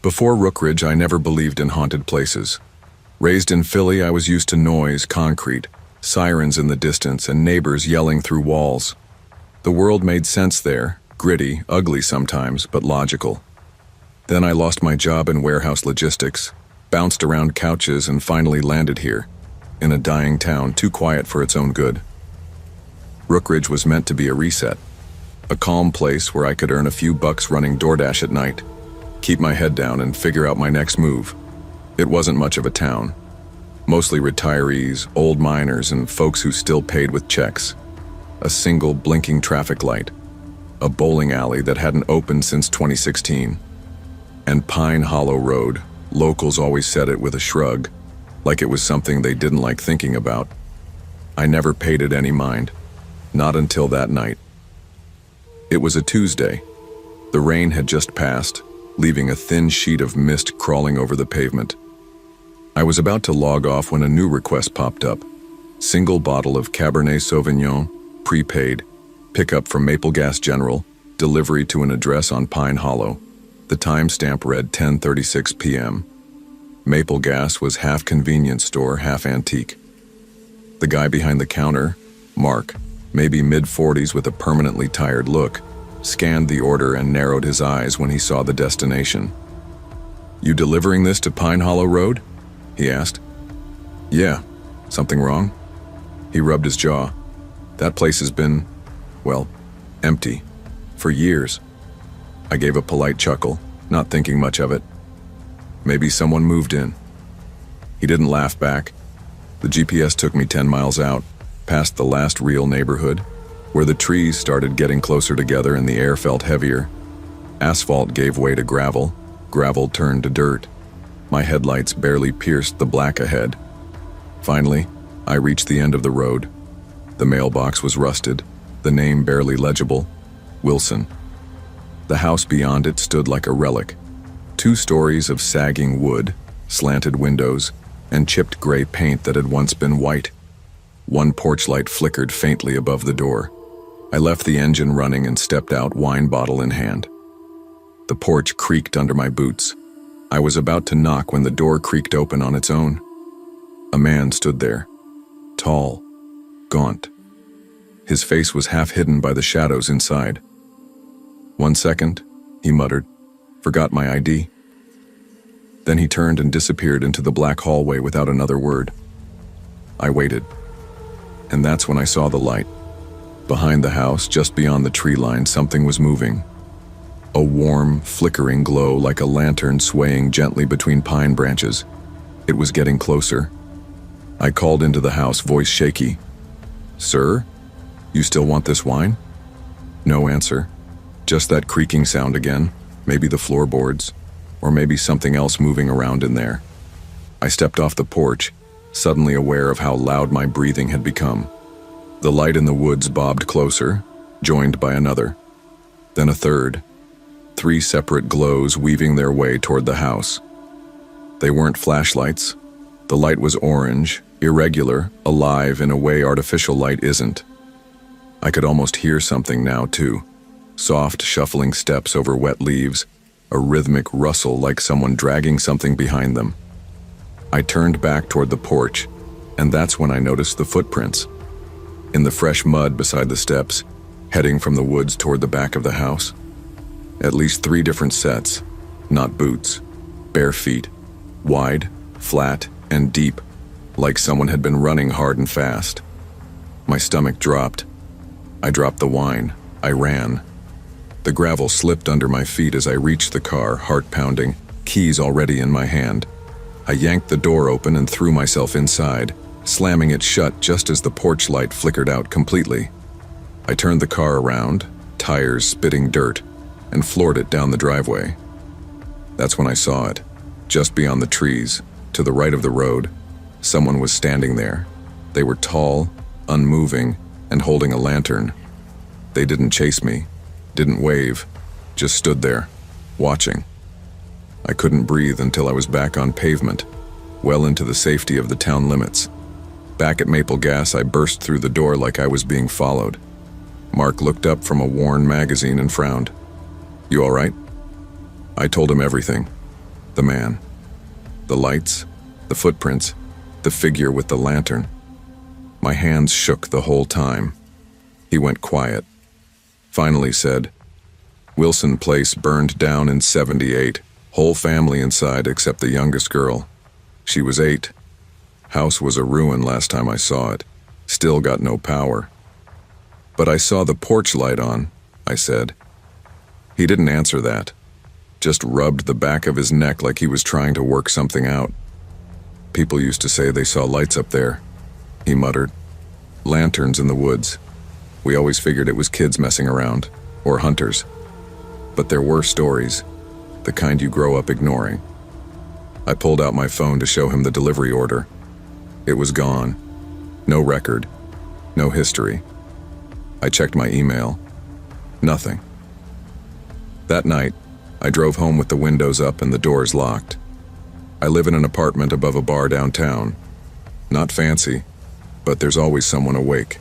Before Rookridge, I never believed in haunted places. Raised in Philly, I was used to noise, concrete, sirens in the distance, and neighbors yelling through walls. The world made sense there, gritty, ugly sometimes, but logical. Then I lost my job in warehouse logistics, bounced around couches, and finally landed here, in a dying town too quiet for its own good. Rookridge was meant to be a reset, a calm place where I could earn a few bucks running DoorDash at night, keep my head down and figure out my next move. It wasn't much of a town. Mostly retirees, old miners, and folks who still paid with checks. A single blinking traffic light. A bowling alley that hadn't opened since 2016. And Pine Hollow Road, locals always said it with a shrug, like it was something they didn't like thinking about. I never paid it any mind. Not until that night. It was a Tuesday. The rain had just passed, leaving a thin sheet of mist crawling over the pavement. I was about to log off when a new request popped up. Single bottle of Cabernet Sauvignon, prepaid, pickup from Maple Gas General, delivery to an address on Pine Hollow. The timestamp read 10:36 p.m. Maple Gas was half convenience store, half antique. The guy behind the counter, Mark, maybe mid-40s with a permanently tired look, scanned the order and narrowed his eyes when he saw the destination. "You delivering this to Pine Hollow Road?" he asked. "Yeah. Something wrong?" He rubbed his jaw. "That place has been, well, empty. For years." I gave a polite chuckle, not thinking much of it. "Maybe someone moved in." He didn't laugh back. The GPS took me 10 miles out, past the last real neighborhood, where the trees started getting closer together and the air felt heavier. Asphalt gave way to gravel, gravel turned to dirt. My headlights barely pierced the black ahead. Finally, I reached the end of the road. The mailbox was rusted, the name barely legible, Wilson. The house beyond it stood like a relic. 2 stories of sagging wood, slanted windows, and chipped gray paint that had once been white. One porch light flickered faintly above the door. I left the engine running and stepped out, wine bottle in hand. The porch creaked under my boots. I was about to knock when the door creaked open on its own. A man stood there, tall, gaunt. His face was half hidden by the shadows inside. "1 second," he muttered. "Forgot my ID." Then he turned and disappeared into the black hallway without another word. I waited. And that's when I saw the light. Behind the house, just beyond the tree line, something was moving. A warm, flickering glow like a lantern swaying gently between pine branches. It was getting closer. I called into the house, voice shaky. "Sir, you still want this wine?" No answer. Just that creaking sound again, maybe the floorboards, or maybe something else moving around in there. I stepped off the porch, suddenly aware of how loud my breathing had become. The light in the woods bobbed closer, joined by another. Then a third. 3 separate glows weaving their way toward the house. They weren't flashlights. The light was orange, irregular, alive in a way artificial light isn't. I could almost hear something now, too. Soft, shuffling steps over wet leaves, a rhythmic rustle like someone dragging something behind them. I turned back toward the porch, and that's when I noticed the footprints. In the fresh mud beside the steps, heading from the woods toward the back of the house. At least 3 different sets, not boots, bare feet, wide, flat, and deep, like someone had been running hard and fast. My stomach dropped. I dropped the wine. I ran. The gravel slipped under my feet as I reached the car, heart pounding, keys already in my hand. I yanked the door open and threw myself inside, slamming it shut just as the porch light flickered out completely. I turned the car around, tires spitting dirt, and floored it down the driveway. That's when I saw it. Just beyond the trees, to the right of the road, someone was standing there. They were tall, unmoving, and holding a lantern. They didn't chase me, didn't wave, just stood there, watching. I couldn't breathe until I was back on pavement, well into the safety of the town limits. Back at Maple Gas, I burst through the door like I was being followed. Mark looked up from a worn magazine and frowned. "You all right?" I told him everything. The man. The lights, the footprints, the figure with the lantern. My hands shook the whole time. He went quiet. Finally said, "Wilson Place burned down in '78. Whole family inside except the youngest girl. She was 8. House was a ruin last time I saw it. Still got no power." "But I saw the porch light on," I said. He didn't answer that. Just rubbed the back of his neck like he was trying to work something out. "People used to say they saw lights up there," he muttered. "Lanterns in the woods. We always figured it was kids messing around, or hunters. But there were stories, the kind you grow up ignoring." I pulled out my phone to show him the delivery order. It was gone. No record. No history. I checked my email. Nothing. That night, I drove home with the windows up and the doors locked. I live in an apartment above a bar downtown. Not fancy, but there's always someone awake.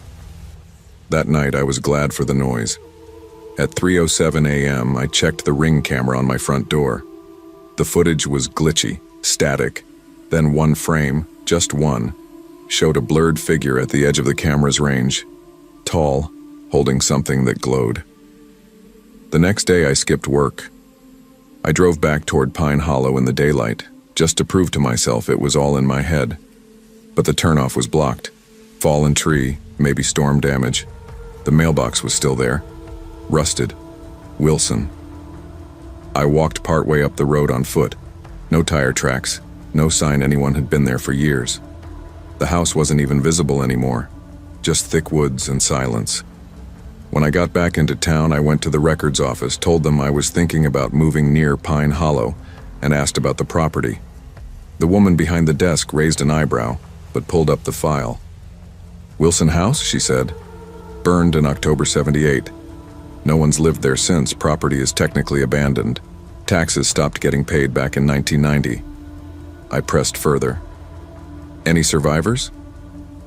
That night, I was glad for the noise. At 3:07 a.m., I checked the Ring camera on my front door. The footage was glitchy, static. Then one frame, just one, showed a blurred figure at the edge of the camera's range, tall, holding something that glowed. The next day, I skipped work. I drove back toward Pine Hollow in the daylight, just to prove to myself it was all in my head. But the turnoff was blocked. Fallen tree, maybe storm damage. The mailbox was still there. Rusted. Wilson. I walked partway up the road on foot. No tire tracks. No sign anyone had been there for years. The house wasn't even visible anymore. Just thick woods and silence. When I got back into town, I went to the records office, told them I was thinking about moving near Pine Hollow, and asked about the property. The woman behind the desk raised an eyebrow, but pulled up the file. "Wilson House," she said. "Burned in October '78. No one's lived there since. Property is technically abandoned. Taxes stopped getting paid back in 1990. I pressed further. "Any survivors?"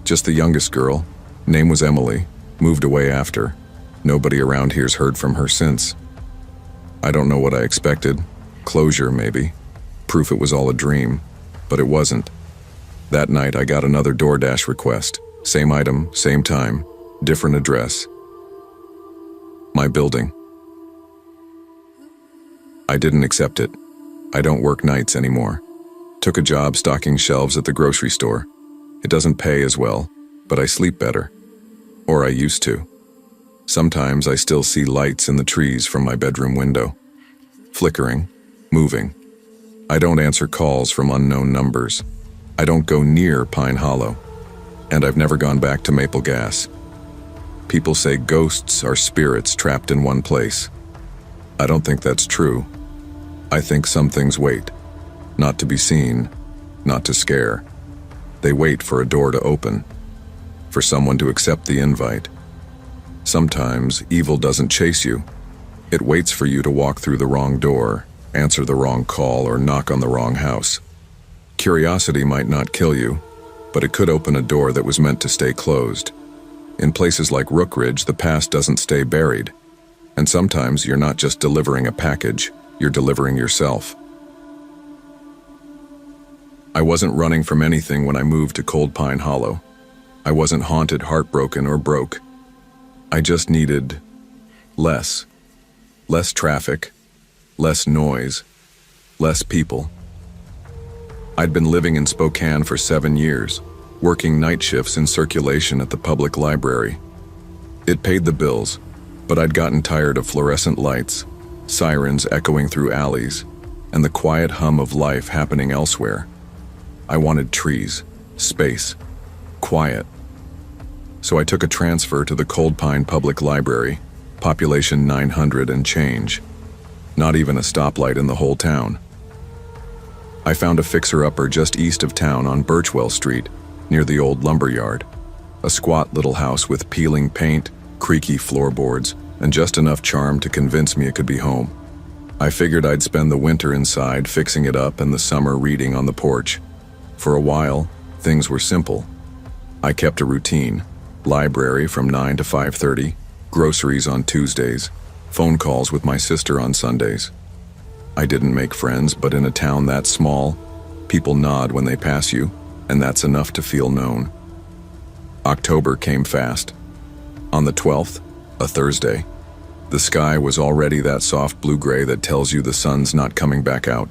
"Just the youngest girl. Name was Emily. Moved away after. Nobody around here's heard from her since." I don't know what I expected. Closure, maybe. Proof it was all a dream. But it wasn't. That night, I got another DoorDash request. Same item, same time, different address. My building. I didn't accept it. I don't work nights anymore. Took a job stocking shelves at the grocery store. It doesn't pay as well, but I sleep better. Or I used to. Sometimes I still see lights in the trees from my bedroom window. Flickering, moving. I don't answer calls from unknown numbers. I don't go near Pine Hollow. And I've never gone back to Maple Gas. People say ghosts are spirits trapped in one place. I don't think that's true. I think some things wait. Not to be seen, not to scare. They wait for a door to open. For someone to accept the invite. Sometimes evil doesn't chase you. It waits for you to walk through the wrong door, answer the wrong call, or knock on the wrong house. Curiosity might not kill you, but it could open a door that was meant to stay closed. In places like Rook Ridge, the past doesn't stay buried. And sometimes you're not just delivering a package, you're delivering yourself. I wasn't running from anything when I moved to Cold Pine Hollow. I wasn't haunted, heartbroken, or broke. I just needed less. Less traffic, less noise, less people. I'd been living in Spokane for 7 years, working night shifts in circulation at the public library. It paid the bills, but I'd gotten tired of fluorescent lights, sirens echoing through alleys, and the quiet hum of life happening elsewhere. I wanted trees, space, quiet. So I took a transfer to the Cold Pine Public Library, population 900 and change. Not even a stoplight in the whole town. I found a fixer-upper just east of town on Birchwell Street, near the old lumber yard. A squat little house with peeling paint, creaky floorboards, and just enough charm to convince me it could be home. I figured I'd spend the winter inside fixing it up and the summer reading on the porch. For a while, things were simple. I kept a routine. Library from 9 to 5:30, groceries on Tuesdays, phone calls with my sister on Sundays. I didn't make friends, but in a town that small, people nod when they pass you, and that's enough to feel known. October came fast. On the 12th, a Thursday, the sky was already that soft blue-gray that tells you the sun's not coming back out.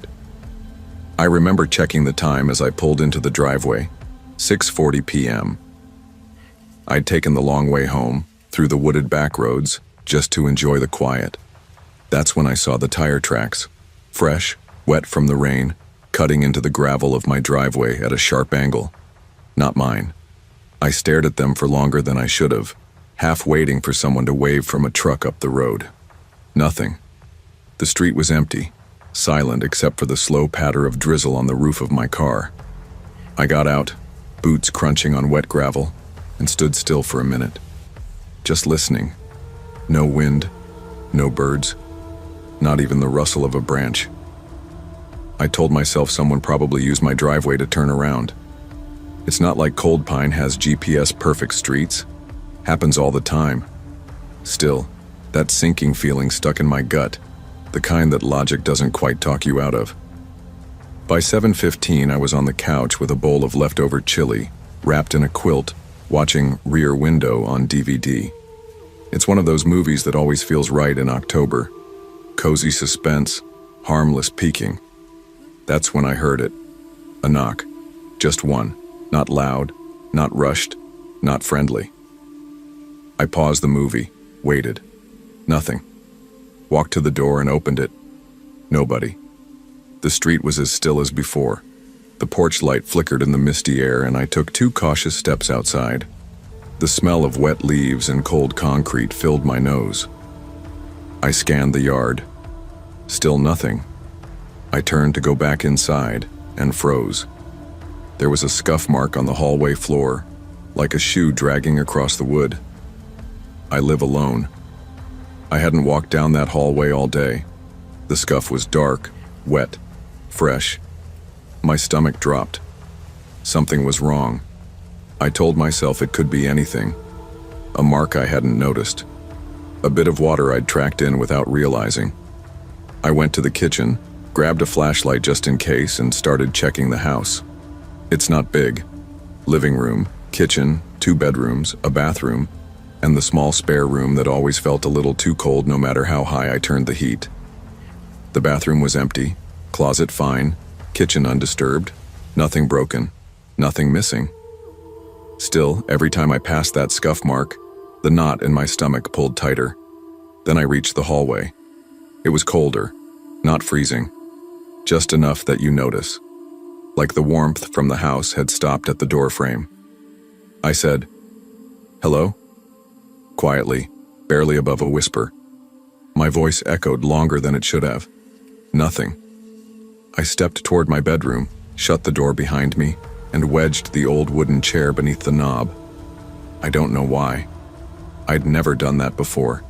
I remember checking the time as I pulled into the driveway, 6:40 p.m. I'd taken the long way home, through the wooded back roads, just to enjoy the quiet. That's when I saw the tire tracks, fresh, wet from the rain, cutting into the gravel of my driveway at a sharp angle. Not mine. I stared at them for longer than I should have, half waiting for someone to wave from a truck up the road. Nothing. The street was empty, silent except for the slow patter of drizzle on the roof of my car. I got out, boots crunching on wet gravel, and stood still for a minute, just listening. No wind, no birds, not even the rustle of a branch. I told myself someone probably used my driveway to turn around. It's not like Cold Pine has GPS-perfect streets. Happens all the time. Still, that sinking feeling stuck in my gut, the kind that logic doesn't quite talk you out of. By 7:15, I was on the couch with a bowl of leftover chili, wrapped in a quilt, watching Rear Window on DVD. It's one of those movies that always feels right in October. Cozy suspense, harmless peeking. That's when I heard it. A knock. Just one. Not loud, not rushed, not friendly. I paused the movie, waited. Nothing. Walked to the door and opened it. Nobody. The street was as still as before. The porch light flickered in the misty air, and I took 2 cautious steps outside. The smell of wet leaves and cold concrete filled my nose. I scanned the yard. Still nothing. I turned to go back inside and froze. There was a scuff mark on the hallway floor, like a shoe dragging across the wood. I live alone. I hadn't walked down that hallway all day. The scuff was dark, wet, fresh. My stomach dropped. Something was wrong. I told myself it could be anything. A mark I hadn't noticed. A bit of water I'd tracked in without realizing. I went to the kitchen, grabbed a flashlight just in case, and started checking the house. It's not big. Living room, kitchen, 2 bedrooms, a bathroom, and the small spare room that always felt a little too cold no matter how high I turned the heat. The bathroom was empty, closet fine, kitchen undisturbed, nothing broken, nothing missing. Still, every time I passed that scuff mark, the knot in my stomach pulled tighter. Then I reached the hallway. It was colder, not freezing, just enough that you notice. Like the warmth from the house had stopped at the door frame. I said, "Hello?" Quietly, barely above a whisper. My voice echoed longer than it should have. Nothing. I stepped toward my bedroom, shut the door behind me, and wedged the old wooden chair beneath the knob. I don't know why. I'd never done that before.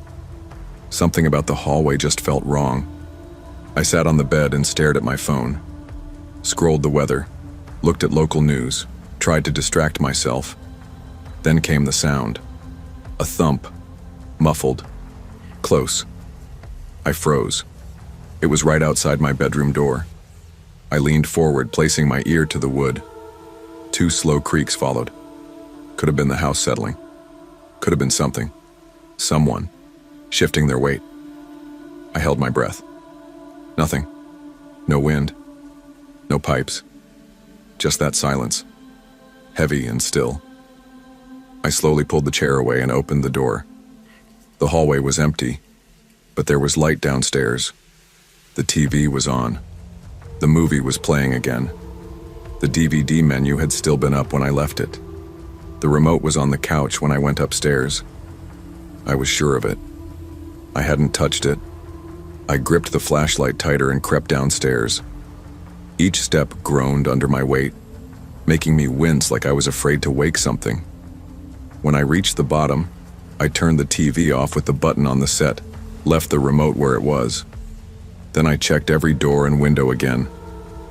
Something about the hallway just felt wrong. I sat on the bed and stared at my phone. Scrolled the weather, looked at local news, tried to distract myself. Then came the sound. A thump. Muffled. Close. I froze. It was right outside my bedroom door. I leaned forward, placing my ear to the wood. 2 slow creaks followed. Could have been the house settling. Could have been something. Someone. Shifting their weight. I held my breath. Nothing. No wind. No pipes. Just that silence. Heavy and still. I slowly pulled the chair away and opened the door. The hallway was empty, but there was light downstairs. The TV was on. The movie was playing again. The DVD menu had still been up when I left it. The remote was on the couch when I went upstairs. I was sure of it. I hadn't touched it. I gripped the flashlight tighter and crept downstairs. Each step groaned under my weight, making me wince like I was afraid to wake something. When I reached the bottom, I turned the TV off with the button on the set, left the remote where it was. Then I checked every door and window again,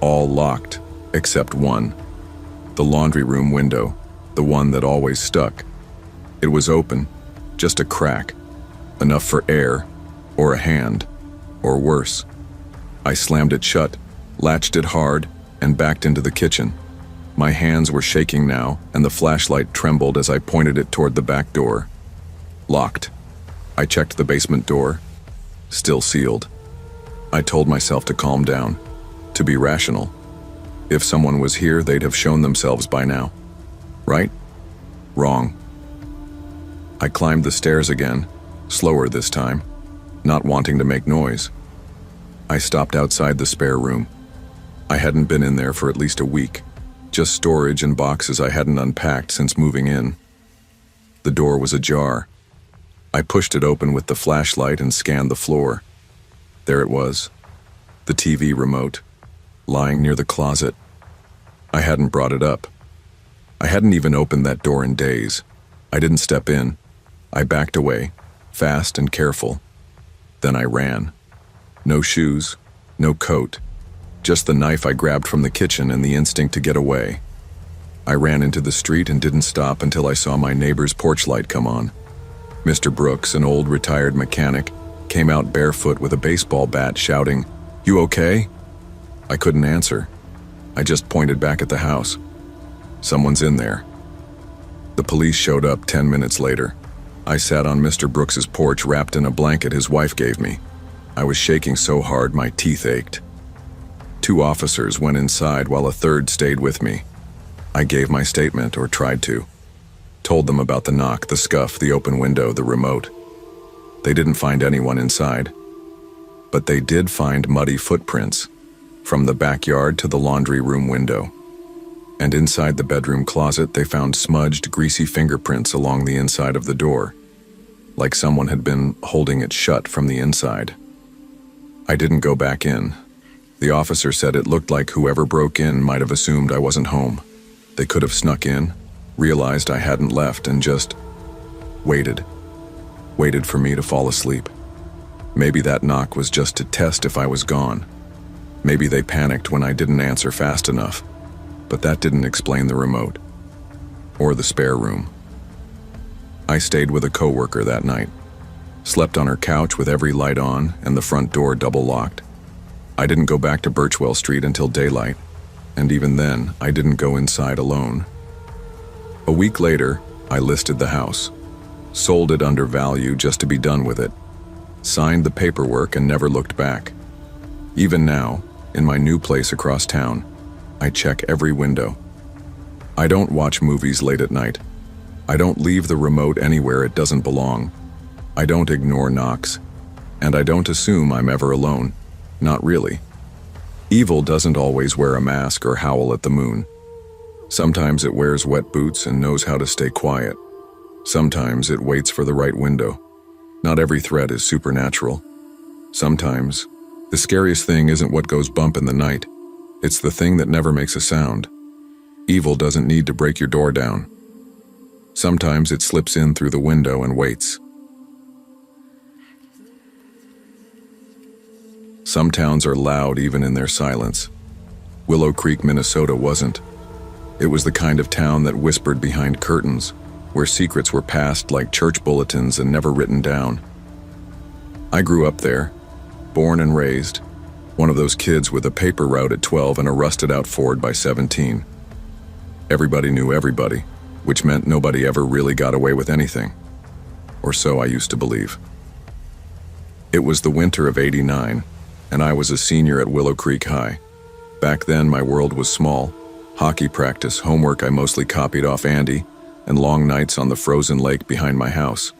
all locked, except one. The laundry room window, the one that always stuck. It was open, just a crack, enough for air, or a hand, or worse. I slammed it shut, latched it hard, and backed into the kitchen. My hands were shaking now, and the flashlight trembled as I pointed it toward the back door. Locked. I checked the basement door. Still sealed. I told myself to calm down, to be rational. If someone was here, they'd have shown themselves by now. Right? Wrong. I climbed the stairs again, slower this time, not wanting to make noise. I stopped outside the spare room. I hadn't been in there for at least a week, just storage and boxes I hadn't unpacked since moving in. The door was ajar. I pushed it open with the flashlight and scanned the floor. There it was, the TV remote, lying near the closet. I hadn't brought it up. I hadn't even opened that door in days. I didn't step in. I backed away, fast and careful. Then I ran. No shoes, no coat, just the knife I grabbed from the kitchen and the instinct to get away. I ran into the street and didn't stop until I saw my neighbor's porch light come on. Mr. Brooks, an old retired mechanic, came out barefoot with a baseball bat shouting, "You okay?" I couldn't answer. I just pointed back at the house. Someone's in there. The police showed up 10 minutes later. I sat on Mr. Brooks's porch wrapped in a blanket his wife gave me. I was shaking so hard my teeth ached. 2 officers went inside while a third stayed with me. I gave my statement, or tried to. Told them about the knock, the scuff, the open window, the remote. They didn't find anyone inside. But they did find muddy footprints, from the backyard to the laundry room window. And inside the bedroom closet, they found smudged, greasy fingerprints along the inside of the door, like someone had been holding it shut from the inside. I didn't go back in. The officer said it looked like whoever broke in might have assumed I wasn't home. They could have snuck in, realized I hadn't left, and just waited. Waited for me to fall asleep. Maybe that knock was just to test if I was gone. Maybe they panicked when I didn't answer fast enough. But that didn't explain the remote. Or the spare room. I stayed with a coworker that night. Slept on her couch with every light on and the front door double locked. I didn't go back to Birchwell Street until daylight, and even then, I didn't go inside alone. A week later, I listed the house. Sold it under value just to be done with it. Signed the paperwork and never looked back. Even now, in my new place across town, I check every window. I don't watch movies late at night. I don't leave the remote anywhere it doesn't belong. I don't ignore knocks. And I don't assume I'm ever alone. Not really. Evil doesn't always wear a mask or howl at the moon. Sometimes it wears wet boots and knows how to stay quiet. Sometimes it waits for the right window. Not every threat is supernatural. Sometimes, the scariest thing isn't what goes bump in the night. It's the thing that never makes a sound. Evil doesn't need to break your door down. Sometimes it slips in through the window and waits. Some towns are loud even in their silence. Willow Creek, Minnesota wasn't. It was the kind of town that whispered behind curtains, where secrets were passed like church bulletins and never written down. I grew up there, born and raised, one of those kids with a paper route at 12 and a rusted-out Ford by 17. Everybody knew everybody, which meant nobody ever really got away with anything. Or so I used to believe. It was the winter of '89, and I was a senior at Willow Creek High. Back then, my world was small. Hockey practice, homework I mostly copied off Andy, and long nights on the frozen lake behind my house.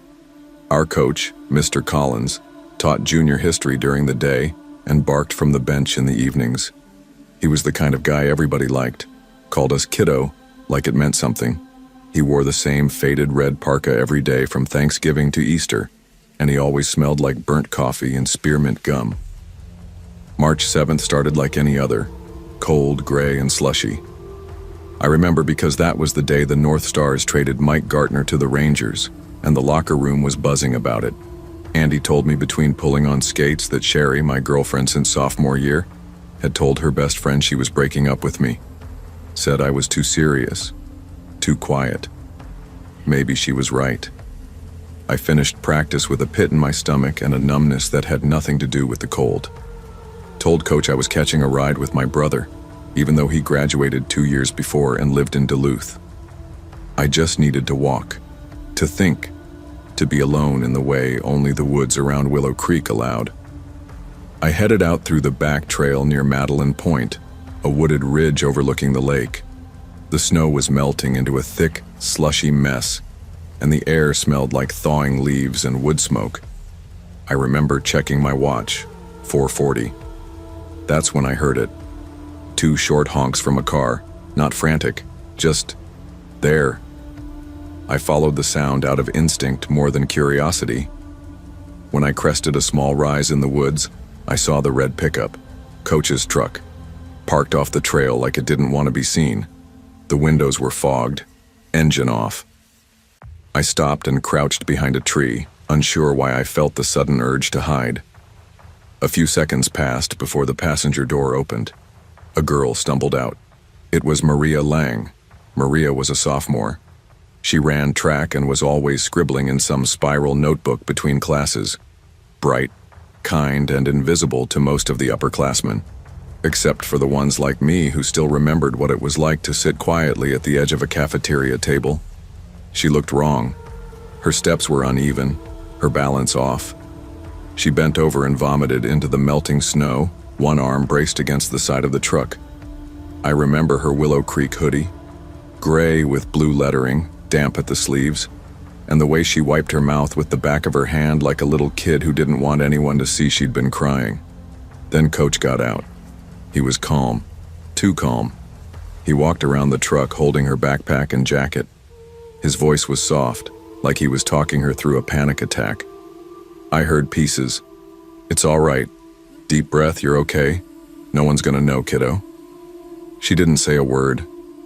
Our coach, Mr. Collins, taught junior history during the day and barked from the bench in the evenings. He was the kind of guy everybody liked, called us kiddo, like it meant something. He wore the same faded red parka every day from Thanksgiving to Easter, and he always smelled like burnt coffee and spearmint gum. March 7th started like any other, cold, gray, and slushy. I remember because that was the day the North Stars traded Mike Gartner to the Rangers, and the locker room was buzzing about it. Andy told me between pulling on skates that Sherry, my girlfriend since sophomore year, had told her best friend she was breaking up with me. Said I was too serious, too quiet. Maybe she was right. I finished practice with a pit in my stomach and a numbness that had nothing to do with the cold. Told Coach I was catching a ride with my brother, even though he graduated 2 years before and lived in Duluth. I just needed to walk, to think, to be alone in the way only the woods around Willow Creek allowed. I headed out through the back trail near Madeline Point, a wooded ridge overlooking the lake. The snow was melting into a thick, slushy mess, and the air smelled like thawing leaves and wood smoke. I remember checking my watch, 4:40. That's when I heard it. 2 short honks from a car, not frantic, just there. I followed the sound out of instinct more than curiosity. When I crested a small rise in the woods, I saw the red pickup, Coach's truck, parked off the trail like it didn't want to be seen. The windows were fogged, engine off. I stopped and crouched behind a tree, unsure why I felt the sudden urge to hide. A few seconds passed before the passenger door opened. A girl stumbled out. It was Maria Lang. Maria was a sophomore. She ran track and was always scribbling in some spiral notebook between classes. Bright, kind, and invisible to most of the upperclassmen, except for the ones like me who still remembered what it was like to sit quietly at the edge of a cafeteria table. She looked wrong. Her steps were uneven, her balance off. She bent over and vomited into the melting snow, one arm braced against the side of the truck. I remember her Willow Creek hoodie, gray with blue lettering, damp at the sleeves, and the way she wiped her mouth with the back of her hand like a little kid who didn't want anyone to see she'd been crying. Then Coach got out. He was calm, too calm. He walked around the truck holding her backpack and jacket. His voice was soft, like he was talking her through a panic attack. I heard pieces. "It's all right. Deep breath, you're okay. No one's gonna know, kiddo." She didn't say a word,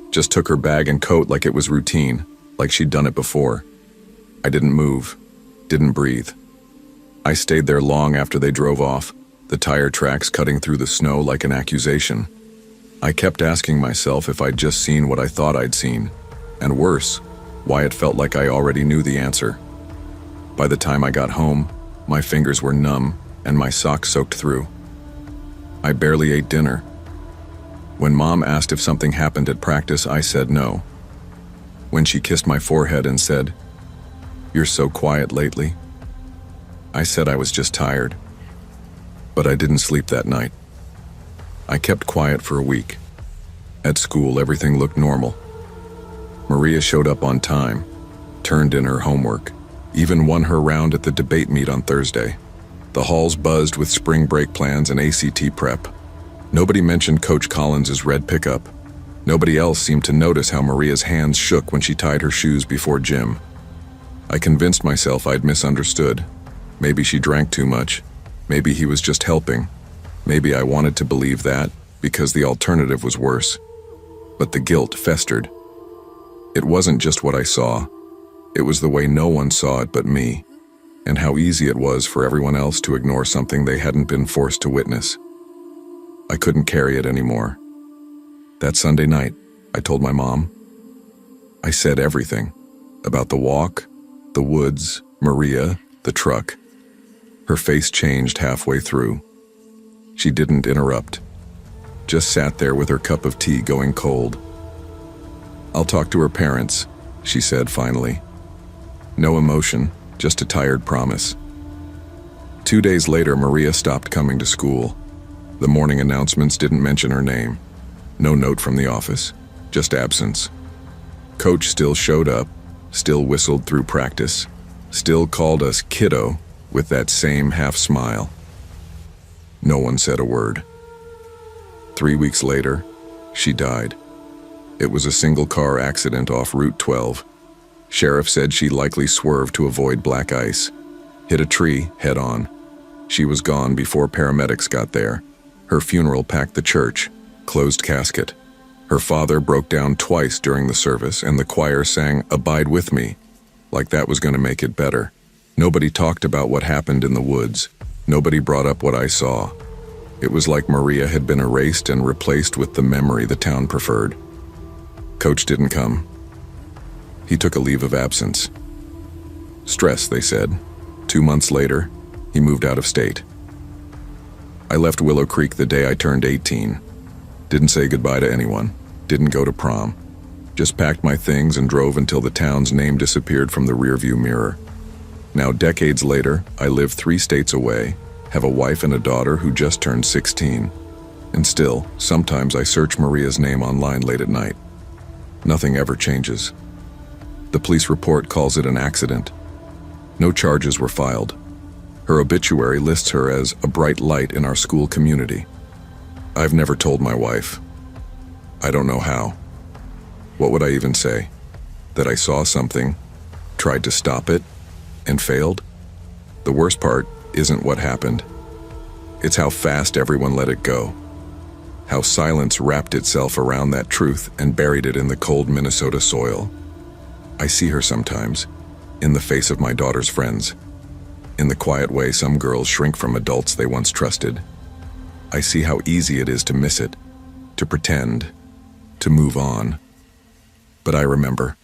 just took her bag and coat like it was routine, like she'd done it before. I didn't move, didn't breathe. I stayed there long after they drove off, the tire tracks cutting through the snow like an accusation. I kept asking myself if I'd just seen what I thought I'd seen, and worse, why it felt like I already knew the answer. By the time I got home, my fingers were numb and my socks soaked through. I barely ate dinner. When Mom asked if something happened at practice, I said no. When she kissed my forehead and said, "You're so quiet lately," I said I was just tired. But I didn't sleep that night. I kept quiet for a week. At school, everything looked normal. Maria showed up on time, turned in her homework, even won her round at the debate meet on Thursday. The halls buzzed with spring break plans and ACT prep. Nobody mentioned Coach Collins's red pickup. Nobody else seemed to notice how Maria's hands shook when she tied her shoes before gym. I convinced myself I'd misunderstood. Maybe she drank too much. Maybe he was just helping. Maybe I wanted to believe that, because the alternative was worse. But the guilt festered. It wasn't just what I saw. It was the way no one saw it but me, and how easy it was for everyone else to ignore something they hadn't been forced to witness. I couldn't carry it anymore. That Sunday night, I told my mom. I said everything. About the walk, the woods, Maria, the truck. Her face changed halfway through. She didn't interrupt. Just sat there with her cup of tea going cold. "I'll talk to her parents," she said finally. No emotion, just a tired promise. 2 days later, Maria stopped coming to school. The morning announcements didn't mention her name. No note from the office, just absence. Coach still showed up, still whistled through practice, still called us kiddo with that same half smile. No one said a word. 3 weeks later, she died. It was a single-car accident off Route 12. Sheriff said she likely swerved to avoid black ice. Hit a tree head-on. She was gone before paramedics got there. Her funeral packed the church, closed casket. Her father broke down twice during the service, and the choir sang "Abide with Me," like that was going to make it better. Nobody talked about what happened in the woods. Nobody brought up what I saw. It was like Maria had been erased and replaced with the memory the town preferred. Coach didn't come. He took a leave of absence. Stress, they said. 2 months later, he moved out of state. I left Willow Creek the day I turned 18. Didn't say goodbye to anyone. Didn't go to prom. Just packed my things and drove until the town's name disappeared from the rearview mirror. Now, decades later, I live 3 states away, have a wife and a daughter who just turned 16. And still, sometimes I search Maria's name online late at night. Nothing ever changes. The police report calls it an accident. No charges were filed. Her obituary lists her as a bright light in our school community. I've never told my wife. I don't know how. What would I even say? That I saw something, tried to stop it, and failed? The worst part isn't what happened. It's how fast everyone let it go. How silence wrapped itself around that truth and buried it in the cold Minnesota soil. I see her sometimes, in the face of my daughter's friends. In the quiet way some girls shrink from adults they once trusted. I see how easy it is to miss it, to pretend, to move on. But I remember.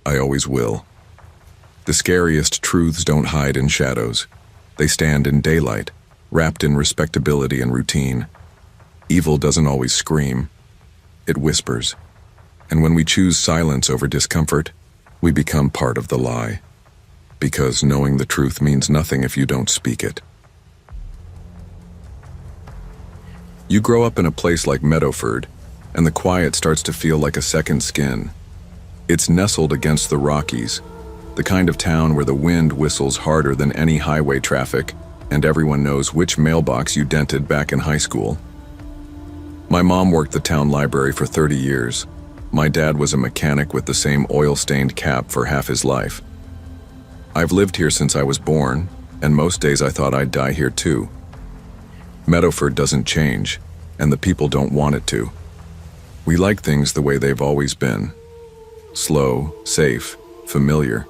I always will. The scariest truths don't hide in shadows. They stand in daylight, wrapped in respectability and routine. Evil doesn't always scream. It whispers. And when we choose silence over discomfort, we become part of the lie. Because knowing the truth means nothing if you don't speak it. You grow up in a place like Meadowford, and the quiet starts to feel like a second skin. It's nestled against the Rockies, the kind of town where the wind whistles harder than any highway traffic, and everyone knows which mailbox you dented back in high school. My mom worked the town library for 30 years. My dad was a mechanic with the same oil-stained cap for half his life. I've lived here since I was born, and most days I thought I'd die here too. Meadowford doesn't change, and the people don't want it to. We like things the way they've always been. Slow, safe, familiar.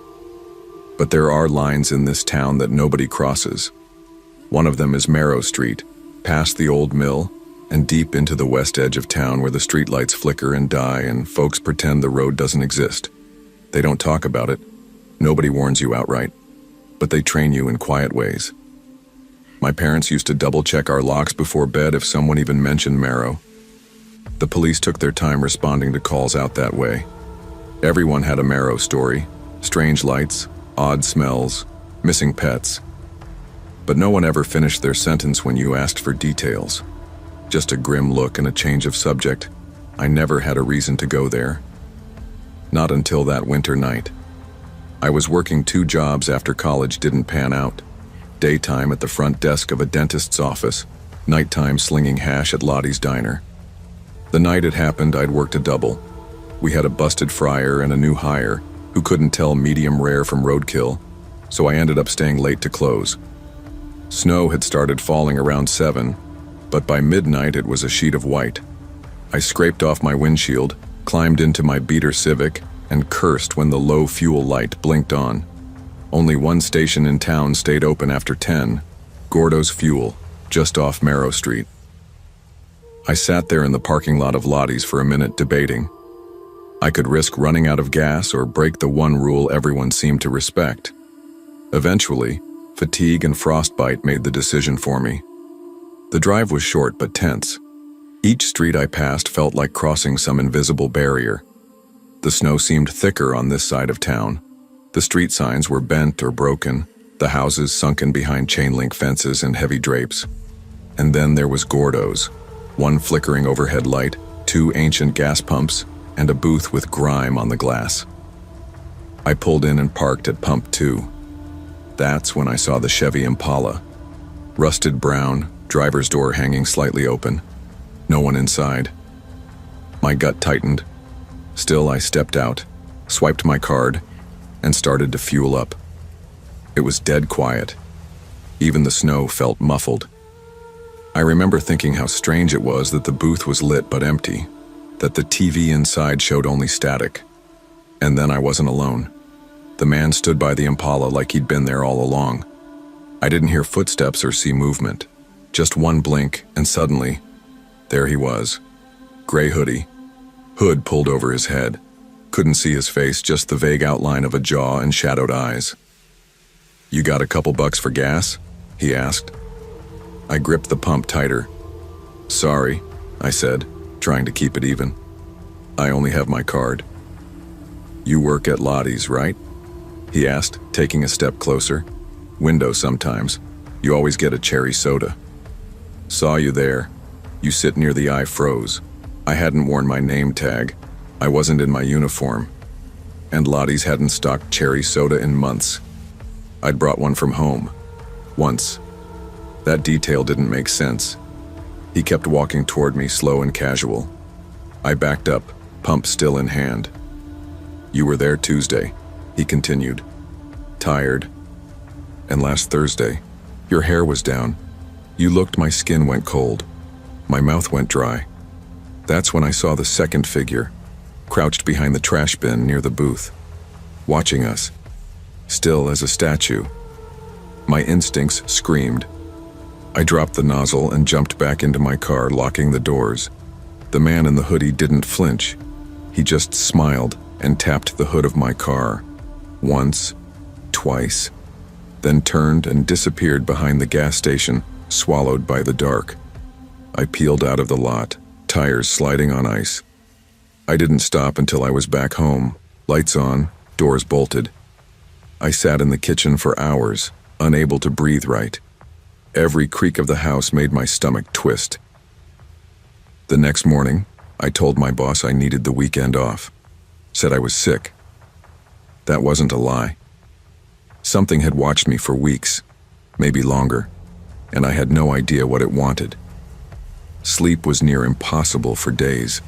But there are lines in this town that nobody crosses. One of them is Marrow Street, past the old mill, and deep into the west edge of town where the streetlights flicker and die and folks pretend the road doesn't exist. They don't talk about it. Nobody warns you outright, but they train you in quiet ways. My parents used to double-check our locks before bed if someone even mentioned Marrow. The police took their time responding to calls out that way. Everyone had a Marrow story, strange lights, odd smells, missing pets. But no one ever finished their sentence when you asked for details. Just a grim look and a change of subject. I never had a reason to go there. Not until that winter night. I was working 2 jobs after college didn't pan out. Daytime at the front desk of a dentist's office, nighttime slinging hash at Lottie's diner. The night it happened, I'd worked a double. We had a busted fryer and a new hire who couldn't tell medium rare from roadkill, so I ended up staying late to close. Snow had started falling around 7, but by midnight it was a sheet of white. I scraped off my windshield, climbed into my beater Civic, and cursed when the low fuel light blinked on. Only one station in town stayed open after 10, Gordo's Fuel, just off Marrow Street. I sat there in the parking lot of Lottie's for a minute debating. I could risk running out of gas or break the one rule everyone seemed to respect. Eventually, fatigue and frostbite made the decision for me. The drive was short but tense. Each street I passed felt like crossing some invisible barrier. The snow seemed thicker on this side of town. The street signs were bent or broken, the houses sunken behind chain-link fences and heavy drapes. And then there was Gordo's, one flickering overhead light, 2 ancient gas pumps, and a booth with grime on the glass. I pulled in and parked at pump 2. That's when I saw the Chevy Impala. Rusted brown, driver's door hanging slightly open. No one inside. My gut tightened. Still, I stepped out, swiped my card, and started to fuel up. It was dead quiet. Even the snow felt muffled. I remember thinking how strange it was that the booth was lit but empty, that the TV inside showed only static. And then I wasn't alone. The man stood by the Impala like he'd been there all along. I didn't hear footsteps or see movement. Just one blink, and suddenly, there he was. Gray hoodie. Hood pulled over his head. Couldn't see his face, just the vague outline of a jaw and shadowed eyes. "You got a couple bucks for gas?" he asked. I gripped the pump tighter. "Sorry," I said, trying to keep it even. "I only have my card." "You work at Lottie's, right?" he asked, taking a step closer. "Window sometimes. You always get a cherry soda." "Saw you there. You sit near the eye froze. I hadn't worn my name tag. I wasn't in my uniform. And Lottie's hadn't stocked cherry soda in months. I'd brought one from home. Once. That detail didn't make sense." He kept walking toward me, slow and casual. I backed up, pump still in hand. "You were there Tuesday," he continued. "Tired. And last Thursday, your hair was down. You looked, my skin went cold. My mouth went dry. That's when I saw the second figure, crouched behind the trash bin near the booth, watching us, still as a statue." My instincts screamed. I dropped the nozzle and jumped back into my car, locking the doors. The man in the hoodie didn't flinch. He just smiled and tapped the hood of my car. Once, twice, then turned and disappeared behind the gas station, swallowed by the dark. I peeled out of the lot, tires sliding on ice. I didn't stop until I was back home, lights on, doors bolted. I sat in the kitchen for hours, unable to breathe right. Every creak of the house made my stomach twist. The next morning, I told my boss I needed the weekend off. Said I was sick. That wasn't a lie. Something had watched me for weeks, maybe longer, and I had no idea what it wanted. Sleep was near impossible for days.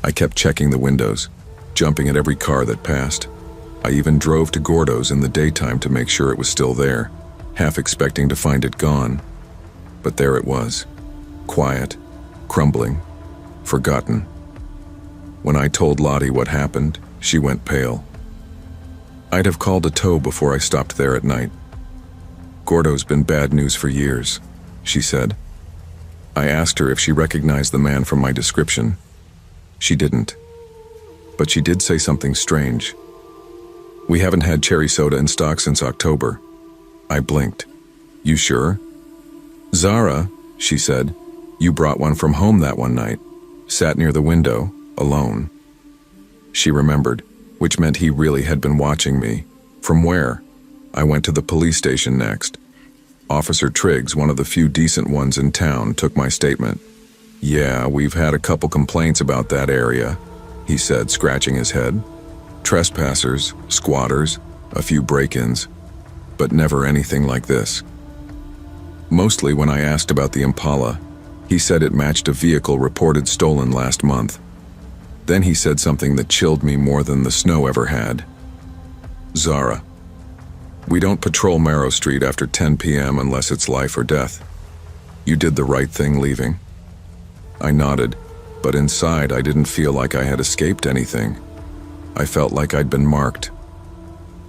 I kept checking the windows, jumping at every car that passed. I even drove to Gordo's in the daytime to make sure it was still there, half expecting to find it gone. But there it was, quiet, crumbling, forgotten. When I told Lottie what happened, she went pale. I'd have called a tow before I stopped there at night. "Gordo's been bad news for years," she said. I asked her if she recognized the man from my description. She didn't. But she did say something strange. "We haven't had cherry soda in stock since October." I blinked. "You sure?" "Zara," she said, "you brought one from home that one night. Sat near the window, alone." She remembered, which meant he really had been watching me. From where? I went to the police station next. Officer Triggs, one of the few decent ones in town, took my statement. "Yeah, we've had a couple complaints about that area," he said, scratching his head. "Trespassers, squatters, a few break-ins, but never anything like this." Mostly when I asked about the Impala, he said it matched a vehicle reported stolen last month. Then he said something that chilled me more than the snow ever had. "Zara, we don't patrol Marrow Street after 10 p.m. unless it's life or death. You did the right thing leaving." I nodded, but inside I didn't feel like I had escaped anything. I felt like I'd been marked.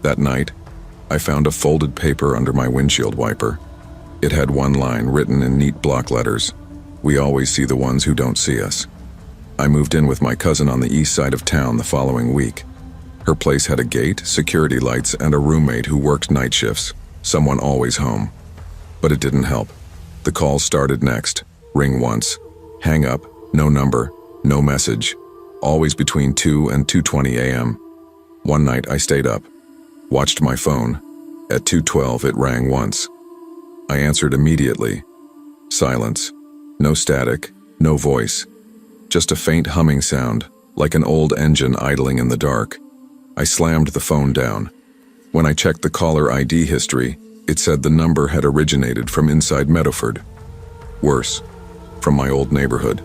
That night, I found a folded paper under my windshield wiper. It had one line written in neat block letters. "We always see the ones who don't see us." I moved in with my cousin on the east side of town the following week. Her place had a gate, security lights, and a roommate who worked night shifts, someone always home. But it didn't help. The calls started next. Ring once. Hang up. No number. No message. Always between 2 and 2:20 a.m. One night I stayed up. Watched my phone. At 2:12 it rang once. I answered immediately. Silence. No static. No voice. Just a faint humming sound, like an old engine idling in the dark. I slammed the phone down. When I checked the caller ID history, it said the number had originated from inside Meadowford. Worse, from my old neighborhood.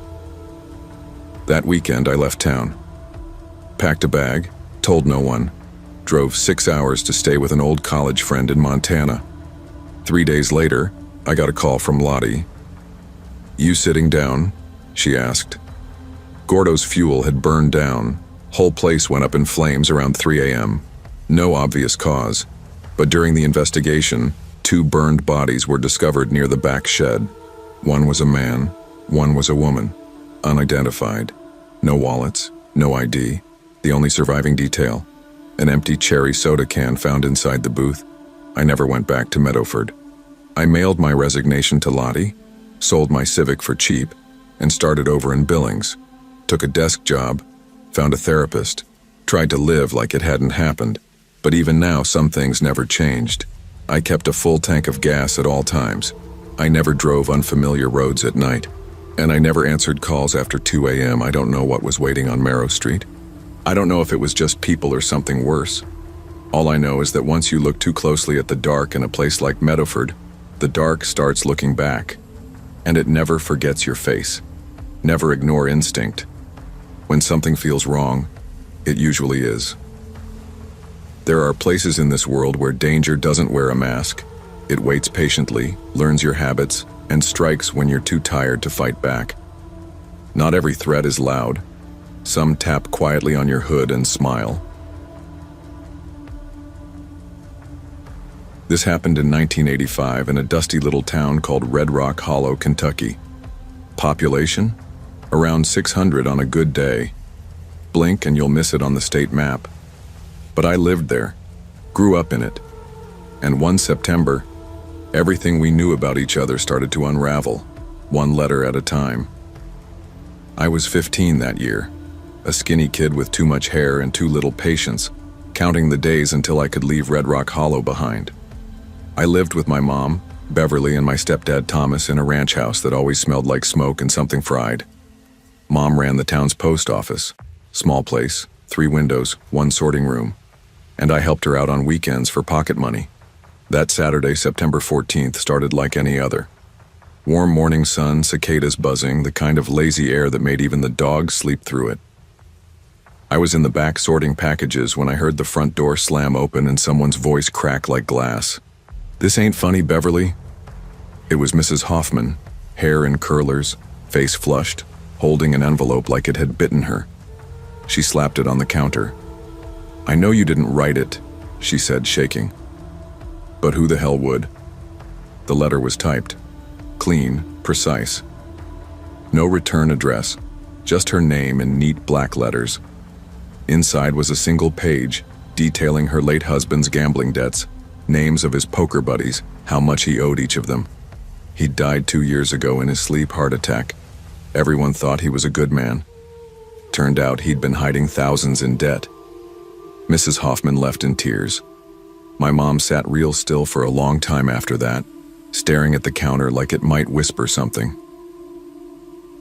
That weekend I left town. Packed a bag, told no one. Drove 6 hours to stay with an old college friend in Montana. 3 days later, I got a call from Lottie. "You sitting down?" she asked. Gordo's fuel had burned down. Whole place went up in flames around 3 a.m. No obvious cause, but during the investigation, 2 burned bodies were discovered near the back shed. One was a man, one was a woman, unidentified. No wallets, no ID. The only surviving detail, an empty cherry soda can found inside the booth. I never went back to Meadowford. I mailed my resignation to Lottie, sold my Civic for cheap, and started over in Billings. Took a desk job, found a therapist, tried to live like it hadn't happened. But even now, some things never changed. I kept a full tank of gas at all times. I never drove unfamiliar roads at night. And I never answered calls after 2 a.m. I don't know what was waiting on Marrow Street. I don't know if it was just people or something worse. All I know is that once you look too closely at the dark in a place like Meadowford, the dark starts looking back. And it never forgets your face. Never ignore instinct. When something feels wrong, it usually is. There are places in this world where danger doesn't wear a mask. It waits patiently, learns your habits, and strikes when you're too tired to fight back. Not every threat is loud. Some tap quietly on your hood and smile. This happened in 1985 in a dusty little town called Red Rock Hollow, Kentucky. Population? Around 600 on a good day. Blink and you'll miss it on the state map. But I lived there, grew up in it. And one September, everything we knew about each other started to unravel, one letter at a time. I was 15 that year, a skinny kid with too much hair and too little patience, counting the days until I could leave Red Rock Hollow behind. I lived with my mom, Beverly, and my stepdad Thomas in a ranch house that always smelled like smoke and something fried. Mom ran the town's post office, small place, 3 windows, 1 sorting room, and I helped her out on weekends for pocket money. That Saturday, September 14th, started like any other. Warm morning sun, cicadas buzzing, the kind of lazy air that made even the dogs sleep through it. I was in the back sorting packages when I heard the front door slam open and someone's voice crack like glass. "This ain't funny, Beverly." It was Mrs. Hoffman, hair in curlers, face flushed, holding an envelope like it had bitten her. She slapped it on the counter. "I know you didn't write it," she said, shaking. But who the hell would? The letter was typed. Clean, precise. No return address, just her name in neat black letters. Inside was a single page detailing her late husband's gambling debts, names of his poker buddies, how much he owed each of them. He'd died 2 years ago in his sleep heart attack. Everyone thought he was a good man. Turned out he'd been hiding thousands in debt. Mrs. Hoffman left in tears. My mom sat real still for a long time after that, staring at the counter like it might whisper something.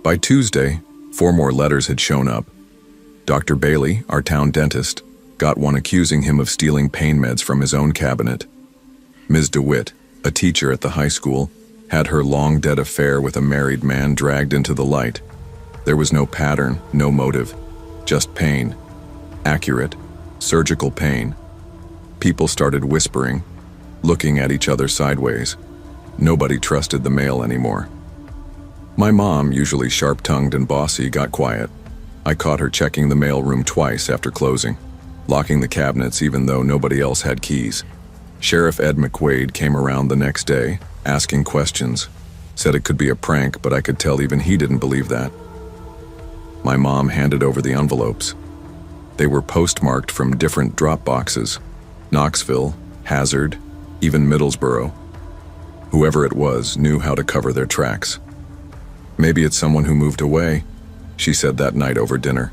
By Tuesday, 4 more letters had shown up. Dr. Bailey, our town dentist, got one accusing him of stealing pain meds from his own cabinet. Ms. DeWitt, a teacher at the high school, had her long-dead affair with a married man dragged into the light. There was no pattern, no motive, just pain. Accurate, surgical pain. People started whispering, looking at each other sideways. Nobody trusted the mail anymore. My mom, usually sharp-tongued and bossy, got quiet. I caught her checking the mailroom twice after closing, locking the cabinets even though nobody else had keys. Sheriff Ed McQuaid came around the next day, asking questions. Said it could be a prank, but I could tell even he didn't believe that. My mom handed over the envelopes. They were postmarked from different drop boxes. Knoxville, Hazard, even Middlesboro. Whoever it was knew how to cover their tracks. "Maybe it's someone who moved away," she said that night over dinner.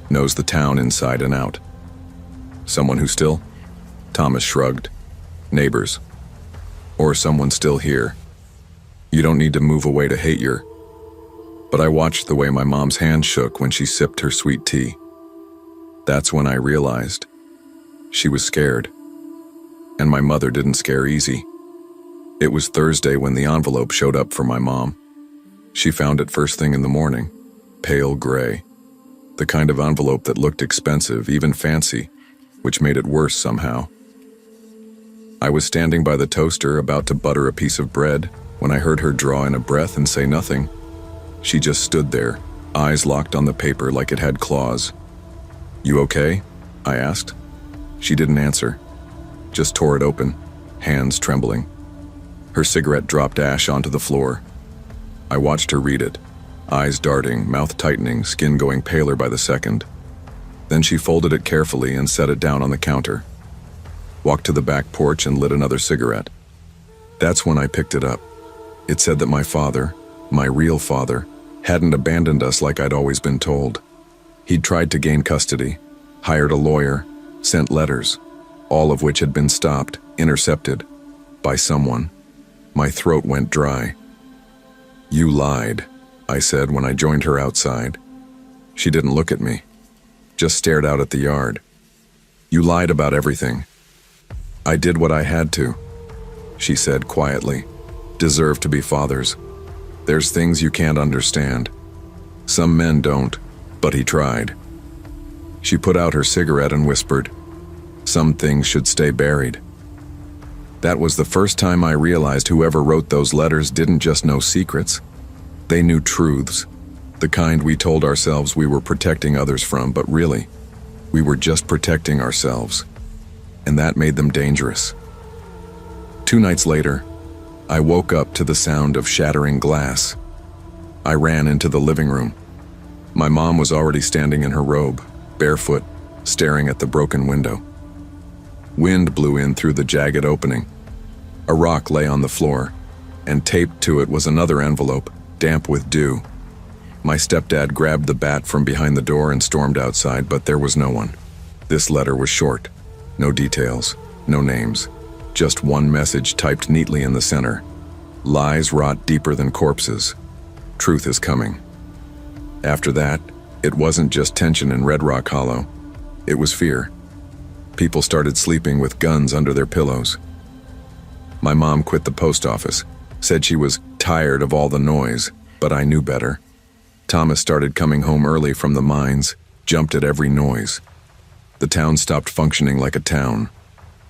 "Knows the town inside and out." "Someone who still?" Thomas shrugged. "Neighbors. Or someone still here. You don't need to move away to hate your..." But I watched the way my mom's hand shook when she sipped her sweet tea. That's when I realized she was scared. And my mother didn't scare easy. It was Thursday when the envelope showed up for my mom. She found it first thing in the morning, pale gray. The kind of envelope that looked expensive, even fancy, which made it worse somehow. I was standing by the toaster about to butter a piece of bread when I heard her draw in a breath and say nothing. She just stood there, eyes locked on the paper like it had claws. "You okay?" I asked. She didn't answer, just tore it open, hands trembling. Her cigarette dropped ash onto the floor. I watched her read it, eyes darting, mouth tightening, skin going paler by the second. Then she folded it carefully and set it down on the counter. Walked to the back porch and lit another cigarette. That's when I picked it up. It said that my father, My real father hadn't abandoned us like I'd always been told. He'd tried to gain custody, hired a lawyer, sent letters, all of which had been stopped, intercepted, by someone. My throat went dry. "You lied," I said when I joined her outside. She didn't look at me, just stared out at the yard. "You lied about everything." "I did what I had to," she said quietly. "Deserve to be fathers. There's things you can't understand. Some men don't, but he tried." She put out her cigarette and whispered, "Some things should stay buried." That was the first time I realized whoever wrote those letters didn't just know secrets. They knew truths, the kind we told ourselves we were protecting others from, but really, we were just protecting ourselves. And that made them dangerous. 2 nights later, I woke up to the sound of shattering glass. I ran into the living room. My mom was already standing in her robe, barefoot, staring at the broken window. Wind blew in through the jagged opening. A rock lay on the floor, and taped to it was another envelope, damp with dew. My stepdad grabbed the bat from behind the door and stormed outside, but there was no one. This letter was short. No details, no names. Just one message typed neatly in the center. "Lies rot deeper than corpses. Truth is coming." After that, it wasn't just tension in Red Rock Hollow. It was fear. People started sleeping with guns under their pillows. My mom quit the post office, said she was tired of all the noise, but I knew better. Thomas started coming home early from the mines, jumped at every noise. The town stopped functioning like a town.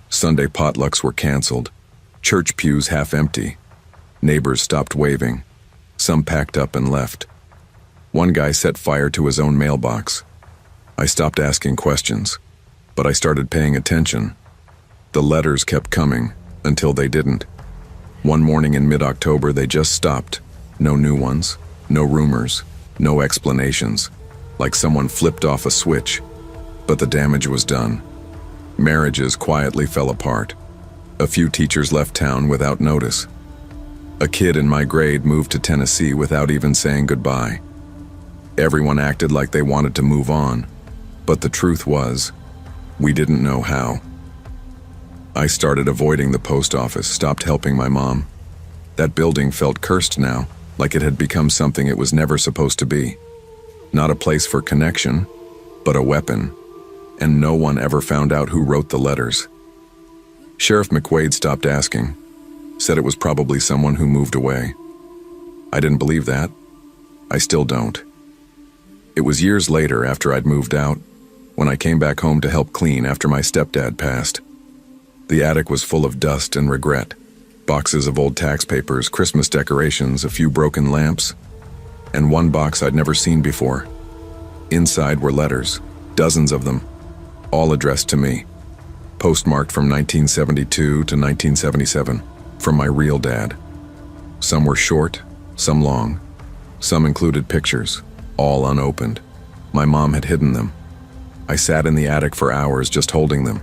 Sunday potlucks were canceled, church pews half empty. Neighbors stopped waving. Some packed up and left. One guy set fire to his own mailbox. I stopped asking questions, but I started paying attention. The letters kept coming until they didn't. One morning in mid-October, they just stopped. No new ones, no rumors, no explanations, like someone flipped off a switch. But the damage was done. Marriages quietly fell apart. A few teachers left town without notice. A kid in my grade moved to Tennessee without even saying goodbye. Everyone acted like they wanted to move on, but the truth was, we didn't know how. I started avoiding the post office, stopped helping my mom. That building felt cursed now, like it had become something it was never supposed to be. Not a place for connection, but a weapon. And no one ever found out who wrote the letters. Sheriff McQuaid stopped asking, said it was probably someone who moved away. I didn't believe that. I still don't. It was years later, after I'd moved out, when I came back home to help clean after my stepdad passed. The attic was full of dust and regret. Boxes of old tax papers, Christmas decorations, a few broken lamps, and one box I'd never seen before. Inside were letters, dozens of them, all addressed to me, postmarked from 1972 to 1977, from my real dad. Some were short, some long. Some included pictures, all unopened. My mom had hidden them. I sat in the attic for hours just holding them.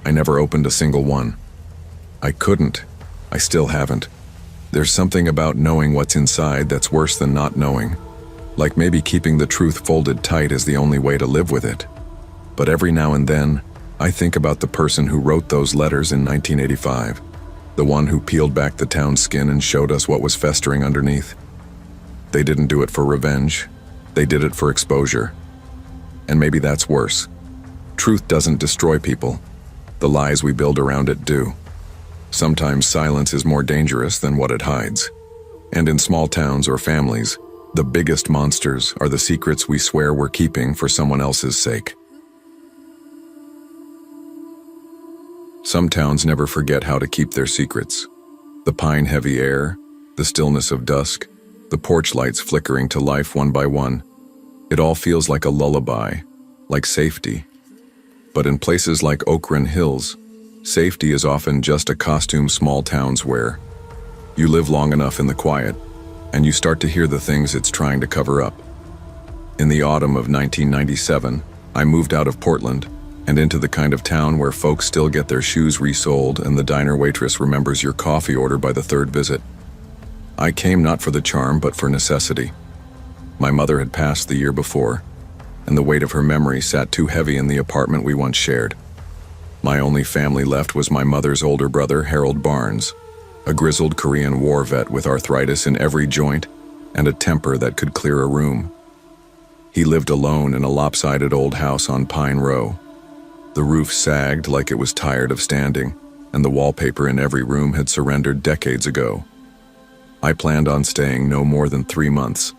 I never opened a single one. I couldn't. I still haven't. There's something about knowing what's inside that's worse than not knowing. Like maybe keeping the truth folded tight is the only way to live with it. But every now and then, I think about the person who wrote those letters in 1985. The one who peeled back the town's skin and showed us what was festering underneath. They didn't do it for revenge. They did it for exposure. And maybe that's worse. Truth doesn't destroy people. The lies we build around it do. Sometimes silence is more dangerous than what it hides. And in small towns or families, the biggest monsters are the secrets we swear we're keeping for someone else's sake. Some towns never forget how to keep their secrets. The pine-heavy air, the stillness of dusk, the porch lights flickering to life one by one. It all feels like a lullaby, like safety. But in places like Okran Hills, safety is often just a costume small towns wear. You live long enough in the quiet, and you start to hear the things it's trying to cover up. In the autumn of 1997, I moved out of Portland and into the kind of town where folks still get their shoes resoled and the diner waitress remembers your coffee order by the third visit. I came not for the charm, but for necessity. My mother had passed the year before, and the weight of her memory sat too heavy in the apartment we once shared. My only family left was my mother's older brother, Harold Barnes, a grizzled Korean war vet with arthritis in every joint and a temper that could clear a room. He lived alone in a lopsided old house on Pine Row. The roof sagged like it was tired of standing, and the wallpaper in every room had surrendered decades ago. I planned on staying no more than 3 months,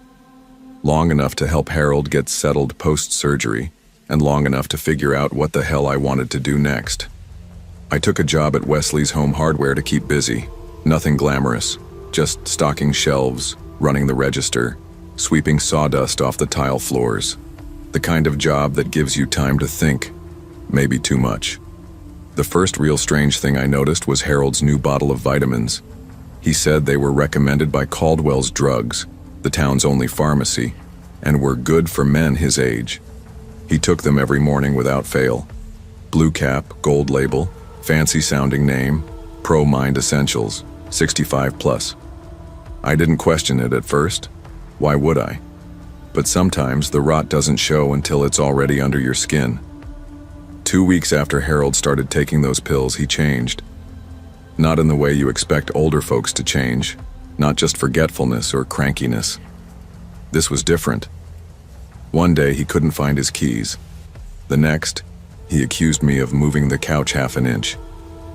long enough to help Harold get settled post-surgery, and long enough to figure out what the hell I wanted to do next. I took a job at Wesley's Home Hardware to keep busy. Nothing glamorous, just stocking shelves, running the register, sweeping sawdust off the tile floors. The kind of job that gives you time to think, maybe too much. The first real strange thing I noticed was Harold's new bottle of vitamins. He said they were recommended by Caldwell's Drugs, the town's only pharmacy, and were good for men his age. He took them every morning without fail. Blue cap, gold label, fancy-sounding name, Pro Mind Essentials, 65 plus. I didn't question it at first. Why would I? But sometimes the rot doesn't show until it's already under your skin. 2 weeks after Harold started taking those pills, he changed. Not in the way you expect older folks to change, not just forgetfulness or crankiness. This was different. One day he couldn't find his keys. The next, he accused me of moving the couch half an inch.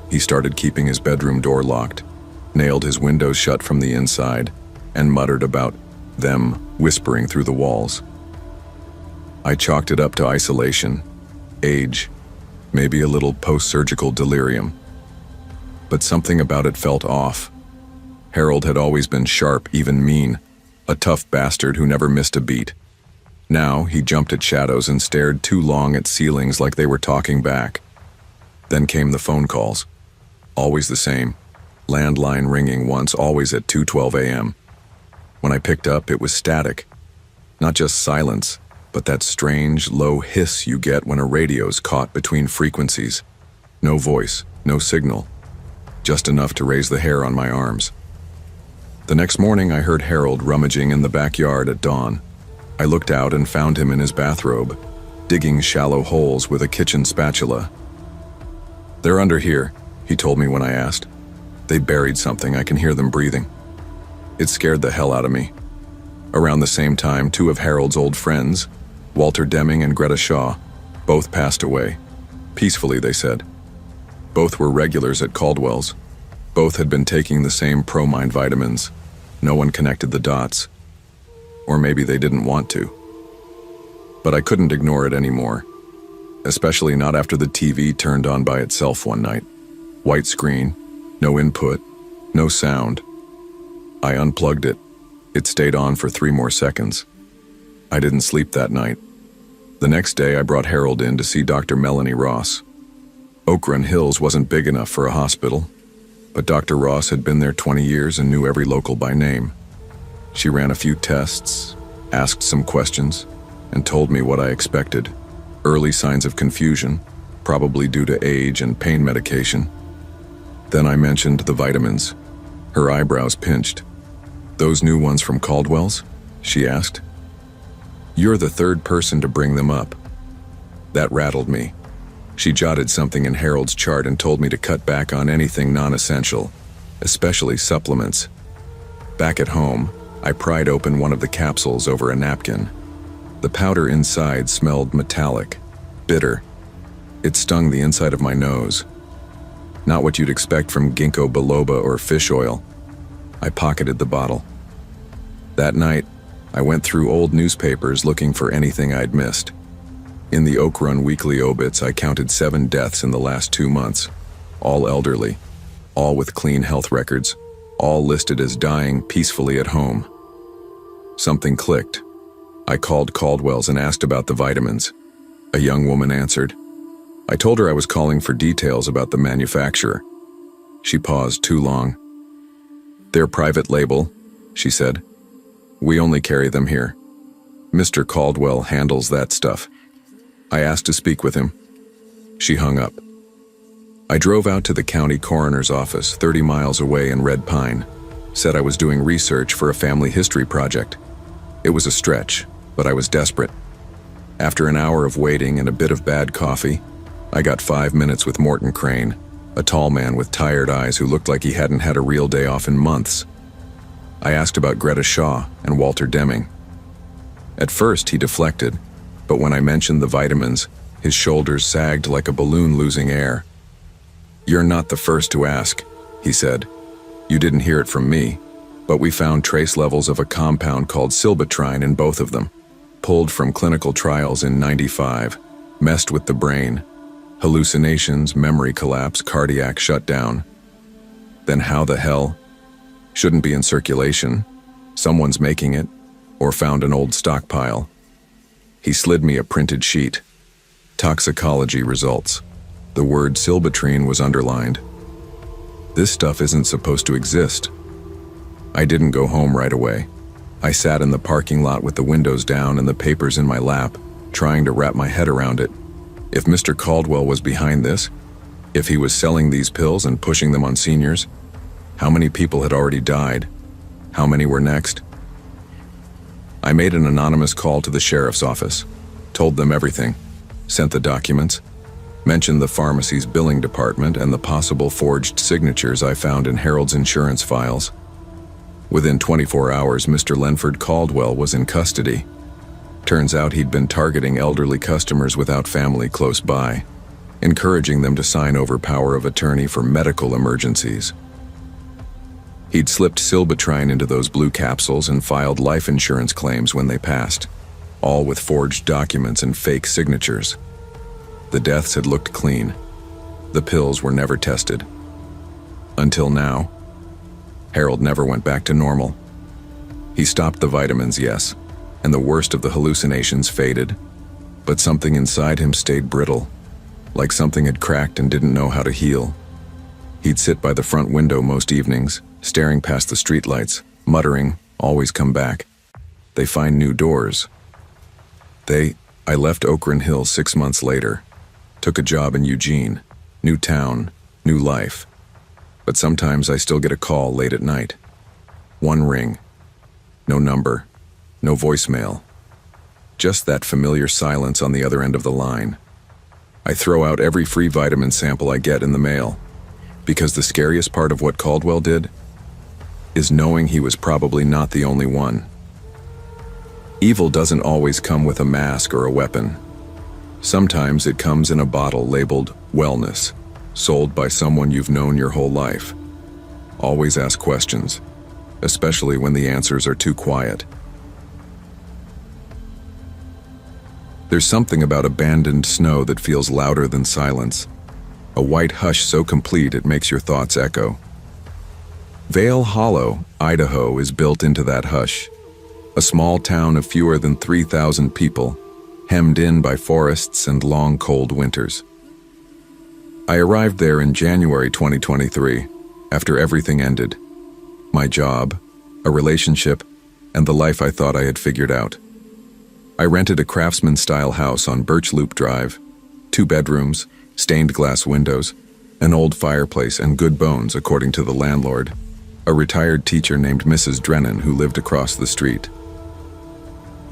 He started keeping his bedroom door locked, nailed his windows shut from the inside, and muttered about them whispering through the walls. I chalked it up to isolation, age, maybe a little post-surgical delirium. But something about it felt off. Harold had always been sharp, even mean, a tough bastard who never missed a beat. Now he jumped at shadows and stared too long at ceilings like they were talking back. Then came the phone calls. Always the same. Landline ringing once, always at 2:12 a.m. When I picked up, it was static. Not just silence, but that strange, low hiss you get when a radio's caught between frequencies. No voice, no signal. Just enough to raise the hair on my arms. The next morning, I heard Harold rummaging in the backyard at dawn. I looked out and found him in his bathrobe, digging shallow holes with a kitchen spatula. "They're under here," he told me when I asked. "They buried something, I can hear them breathing." It scared the hell out of me. Around the same time, 2 of Harold's old friends, Walter Deming and Greta Shaw, both passed away. Peacefully, they said. Both were regulars at Caldwell's. Both had been taking the same Pro-Mind vitamins. No one connected the dots. Or maybe they didn't want to. But I couldn't ignore it anymore. Especially not after the TV turned on by itself one night. White screen, no input, no sound. I unplugged it. It stayed on for 3 more seconds. I didn't sleep that night. The next day, I brought Harold in to see Dr. Melanie Ross. Oak Run Hills wasn't big enough for a hospital, but Dr. Ross had been there 20 years and knew every local by name. She ran a few tests, asked some questions, and told me what I expected. Early signs of confusion, probably due to age and pain medication. Then I mentioned the vitamins. Her eyebrows pinched. "Those new ones from Caldwell's?" she asked. "You're the 3rd person to bring them up." That rattled me. She jotted something in Harold's chart and told me to cut back on anything non-essential, especially supplements. Back at home, I pried open one of the capsules over a napkin. The powder inside smelled metallic, bitter. It stung the inside of my nose. Not what you'd expect from ginkgo biloba or fish oil. I pocketed the bottle. That night, I went through old newspapers looking for anything I'd missed. In the Oak Run Weekly obits, I counted 7 deaths in the last 2 months, all elderly, all with clean health records, all listed as dying peacefully at home. Something clicked. I called Caldwell's and asked about the vitamins. A young woman answered. I told her I was calling for details about the manufacturer. She paused too long. "They're private label," she said. "We only carry them here. Mr. Caldwell handles that stuff." I asked to speak with him. She hung up. I drove out to the county coroner's office, 30 miles away in Red Pine. Said I was doing research for a family history project. It was a stretch, but I was desperate. After an hour of waiting and a bit of bad coffee, I got 5 minutes with Morton Crane, a tall man with tired eyes who looked like he hadn't had a real day off in months. I asked about Greta Shaw and Walter Deming. At first, he deflected, but when I mentioned the vitamins, his shoulders sagged like a balloon losing air. "You're not the first to ask," he said. "You didn't hear it from me, but we found trace levels of a compound called silbatrine in both of them, pulled from clinical trials in '95, messed with the brain. Hallucinations, memory collapse, cardiac shutdown. Then how the hell? Shouldn't be in circulation. Someone's making it, or found an old stockpile." He slid me a printed sheet. Toxicology results. The word silbatrine was underlined. This stuff isn't supposed to exist. I didn't go home right away. I sat in the parking lot with the windows down and the papers in my lap, trying to wrap my head around it. If Mr. Caldwell was behind this, if he was selling these pills and pushing them on seniors, how many people had already died? How many were next? I made an anonymous call to the sheriff's office, told them everything, sent the documents, mentioned the pharmacy's billing department and the possible forged signatures I found in Harold's insurance files. Within 24 hours, Mr. Lenford Caldwell was in custody. Turns out he'd been targeting elderly customers without family close by, encouraging them to sign over power of attorney for medical emergencies. He'd slipped silbatrine into those blue capsules and filed life insurance claims when they passed, all with forged documents and fake signatures. The deaths had looked clean. The pills were never tested. Until now. Harold never went back to normal. He stopped the vitamins, yes, and the worst of the hallucinations faded, but something inside him stayed brittle, like something had cracked and didn't know how to heal. He'd sit by the front window most evenings, staring past the streetlights, muttering, "Always come back. They find new doors." I left Okran Hill 6 months later, took a job in Eugene, new town, new life. But sometimes I still get a call late at night. One ring. No number. No voicemail. Just that familiar silence on the other end of the line. I throw out every free vitamin sample I get in the mail, because the scariest part of what Caldwell did is knowing he was probably not the only one. Evil doesn't always come with a mask or a weapon. Sometimes it comes in a bottle labeled wellness, sold by someone you've known your whole life. Always ask questions, especially when the answers are too quiet. There's something about abandoned snow that feels louder than silence, a white hush so complete it makes your thoughts echo. Vale Hollow, Idaho, is built into that hush, a small town of fewer than 3,000 people, hemmed in by forests and long cold winters. I arrived there in January 2023, after everything ended. My job, a relationship, and the life I thought I had figured out. I rented a craftsman-style house on Birch Loop Drive, 2 bedrooms, stained glass windows, an old fireplace, and good bones, according to the landlord, a retired teacher named Mrs. Drennan who lived across the street.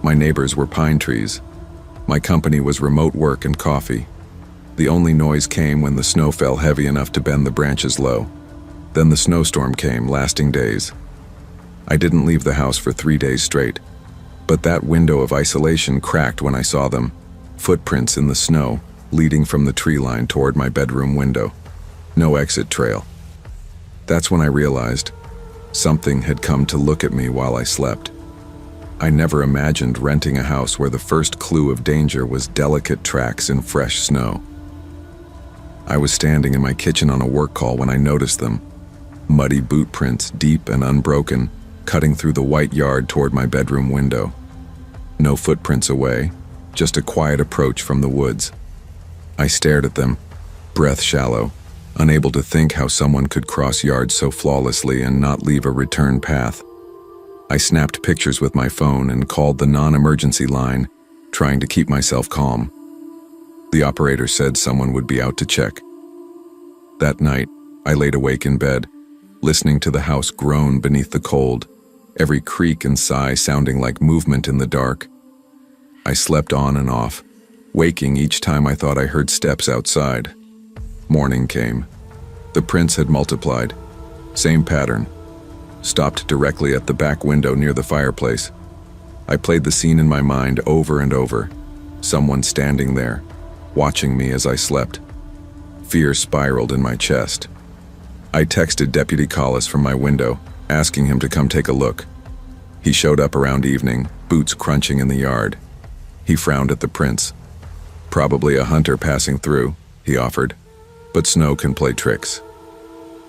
My neighbors were pine trees. My company was remote work and coffee. The only noise came when the snow fell heavy enough to bend the branches low. Then the snowstorm came, lasting days. I didn't leave the house for 3 days straight, but that window of isolation cracked when I saw them, footprints in the snow, leading from the tree line toward my bedroom window. No exit trail. That's when I realized something had come to look at me while I slept. I never imagined renting a house where the first clue of danger was delicate tracks in fresh snow. I was standing in my kitchen on a work call when I noticed them, muddy boot prints, deep and unbroken, cutting through the white yard toward my bedroom window. No footprints away, just a quiet approach from the woods. I stared at them, breath shallow, unable to think how someone could cross yards so flawlessly and not leave a return path. I snapped pictures with my phone and called the non-emergency line, trying to keep myself calm. The operator said someone would be out to check. That night, I laid awake in bed, listening to the house groan beneath the cold, every creak and sigh sounding like movement in the dark. I slept on and off, waking each time I thought I heard steps outside. Morning came. The prints had multiplied. Same pattern. Stopped directly at the back window near the fireplace. I played the scene in my mind over and over. Someone standing there, watching me as I slept. Fear spiraled in my chest. I texted Deputy Collis from my window, asking him to come take a look. He showed up around evening, boots crunching in the yard. He frowned at the prints. "Probably a hunter passing through," he offered, "but snow can play tricks."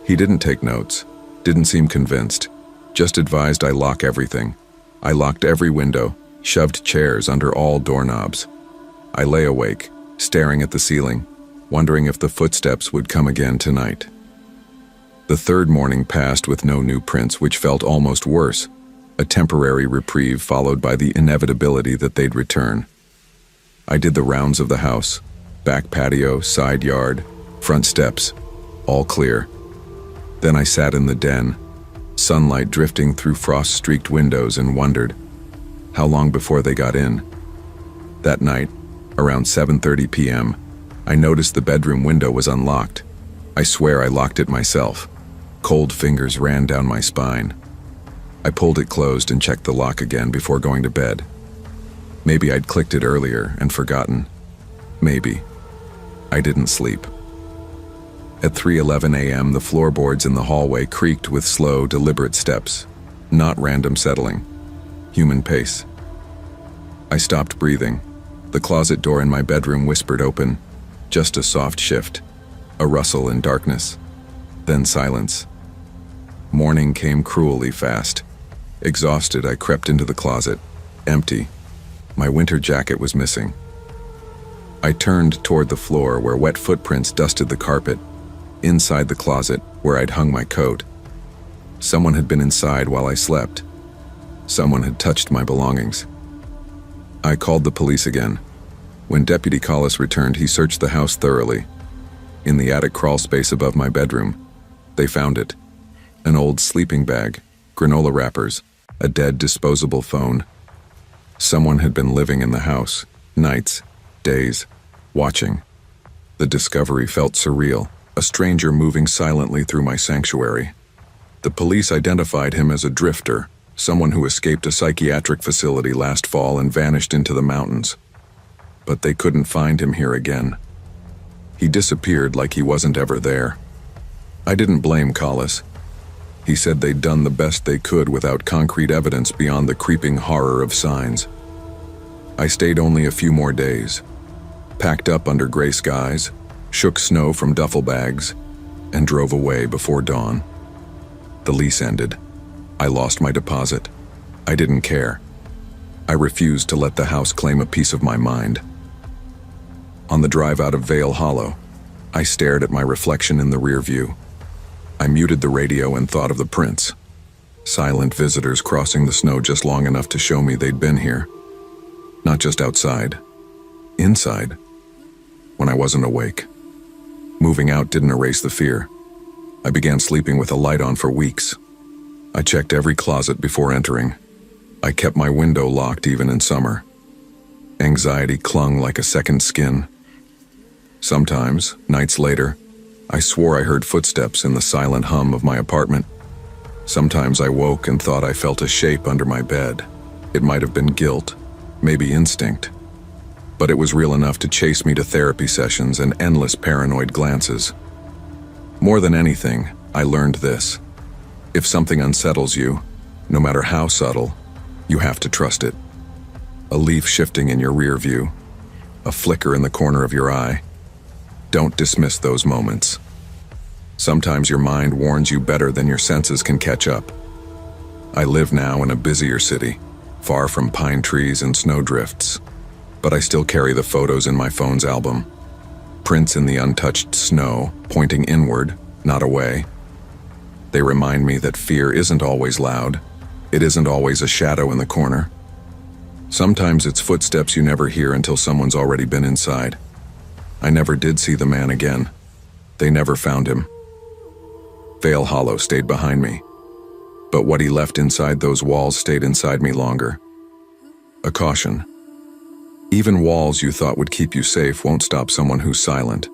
He didn't take notes, didn't seem convinced, just advised I lock everything. I locked every window, shoved chairs under all doorknobs. I lay awake, staring at the ceiling, wondering if the footsteps would come again tonight. The third morning passed with no new prints, which felt almost worse, a temporary reprieve followed by the inevitability that they'd return. I did the rounds of the house, back patio, side yard, front steps, all clear. Then I sat in the den, sunlight drifting through frost-streaked windows, and wondered, how long before they got in? That night, around 7:30 p.m., I noticed the bedroom window was unlocked. I swear I locked it myself. Cold fingers ran down my spine. I pulled it closed and checked the lock again before going to bed. Maybe I'd clicked it earlier and forgotten. Maybe. I didn't sleep. At 3:11 a.m., the floorboards in the hallway creaked with slow, deliberate steps, not random settling, human pace. I stopped breathing. The closet door in my bedroom whispered open, just a soft shift, a rustle in darkness, then silence. Morning came cruelly fast. Exhausted, I crept into the closet, empty. My winter jacket was missing. I turned toward the floor where wet footprints dusted the carpet, inside the closet where I'd hung my coat. Someone had been inside while I slept. Someone had touched my belongings. I called the police again. When Deputy Collis returned, he searched the house thoroughly. In the attic crawl space above my bedroom, they found it. An old sleeping bag, granola wrappers, a dead disposable phone. Someone had been living in the house, nights, days, watching. The discovery felt surreal, a stranger moving silently through my sanctuary. The police identified him as a drifter, someone who escaped a psychiatric facility last fall and vanished into the mountains. But they couldn't find him here again. He disappeared like he wasn't ever there. I didn't blame Collis. He said they'd done the best they could without concrete evidence beyond the creeping horror of signs. I stayed only a few more days, packed up under gray skies, shook snow from duffel bags, and drove away before dawn. The lease ended. I lost my deposit. I didn't care. I refused to let the house claim a piece of my mind. On the drive out of Vale Hollow, I stared at my reflection in the rear view. I muted the radio and thought of the prints. Silent visitors crossing the snow just long enough to show me they'd been here. Not just outside. Inside. When I wasn't awake. Moving out didn't erase the fear. I began sleeping with a light on for weeks. I checked every closet before entering. I kept my window locked even in summer. Anxiety clung like a second skin. Sometimes, nights later, I swore I heard footsteps in the silent hum of my apartment. Sometimes I woke and thought I felt a shape under my bed. It might have been guilt, maybe instinct. But it was real enough to chase me to therapy sessions and endless paranoid glances. More than anything, I learned this. If something unsettles you, no matter how subtle, you have to trust it. A leaf shifting in your rear view, a flicker in the corner of your eye. Don't dismiss those moments. Sometimes your mind warns you better than your senses can catch up. I live now in a busier city, far from pine trees and snowdrifts, but I still carry the photos in my phone's album. Prints in the untouched snow, pointing inward, not away. They remind me that fear isn't always loud. It isn't always a shadow in the corner. Sometimes it's footsteps you never hear until someone's already been inside. I never did see the man again. They never found him. Vale Hollow stayed behind me. But what he left inside those walls stayed inside me longer. A caution. Even walls you thought would keep you safe won't stop someone who's silent.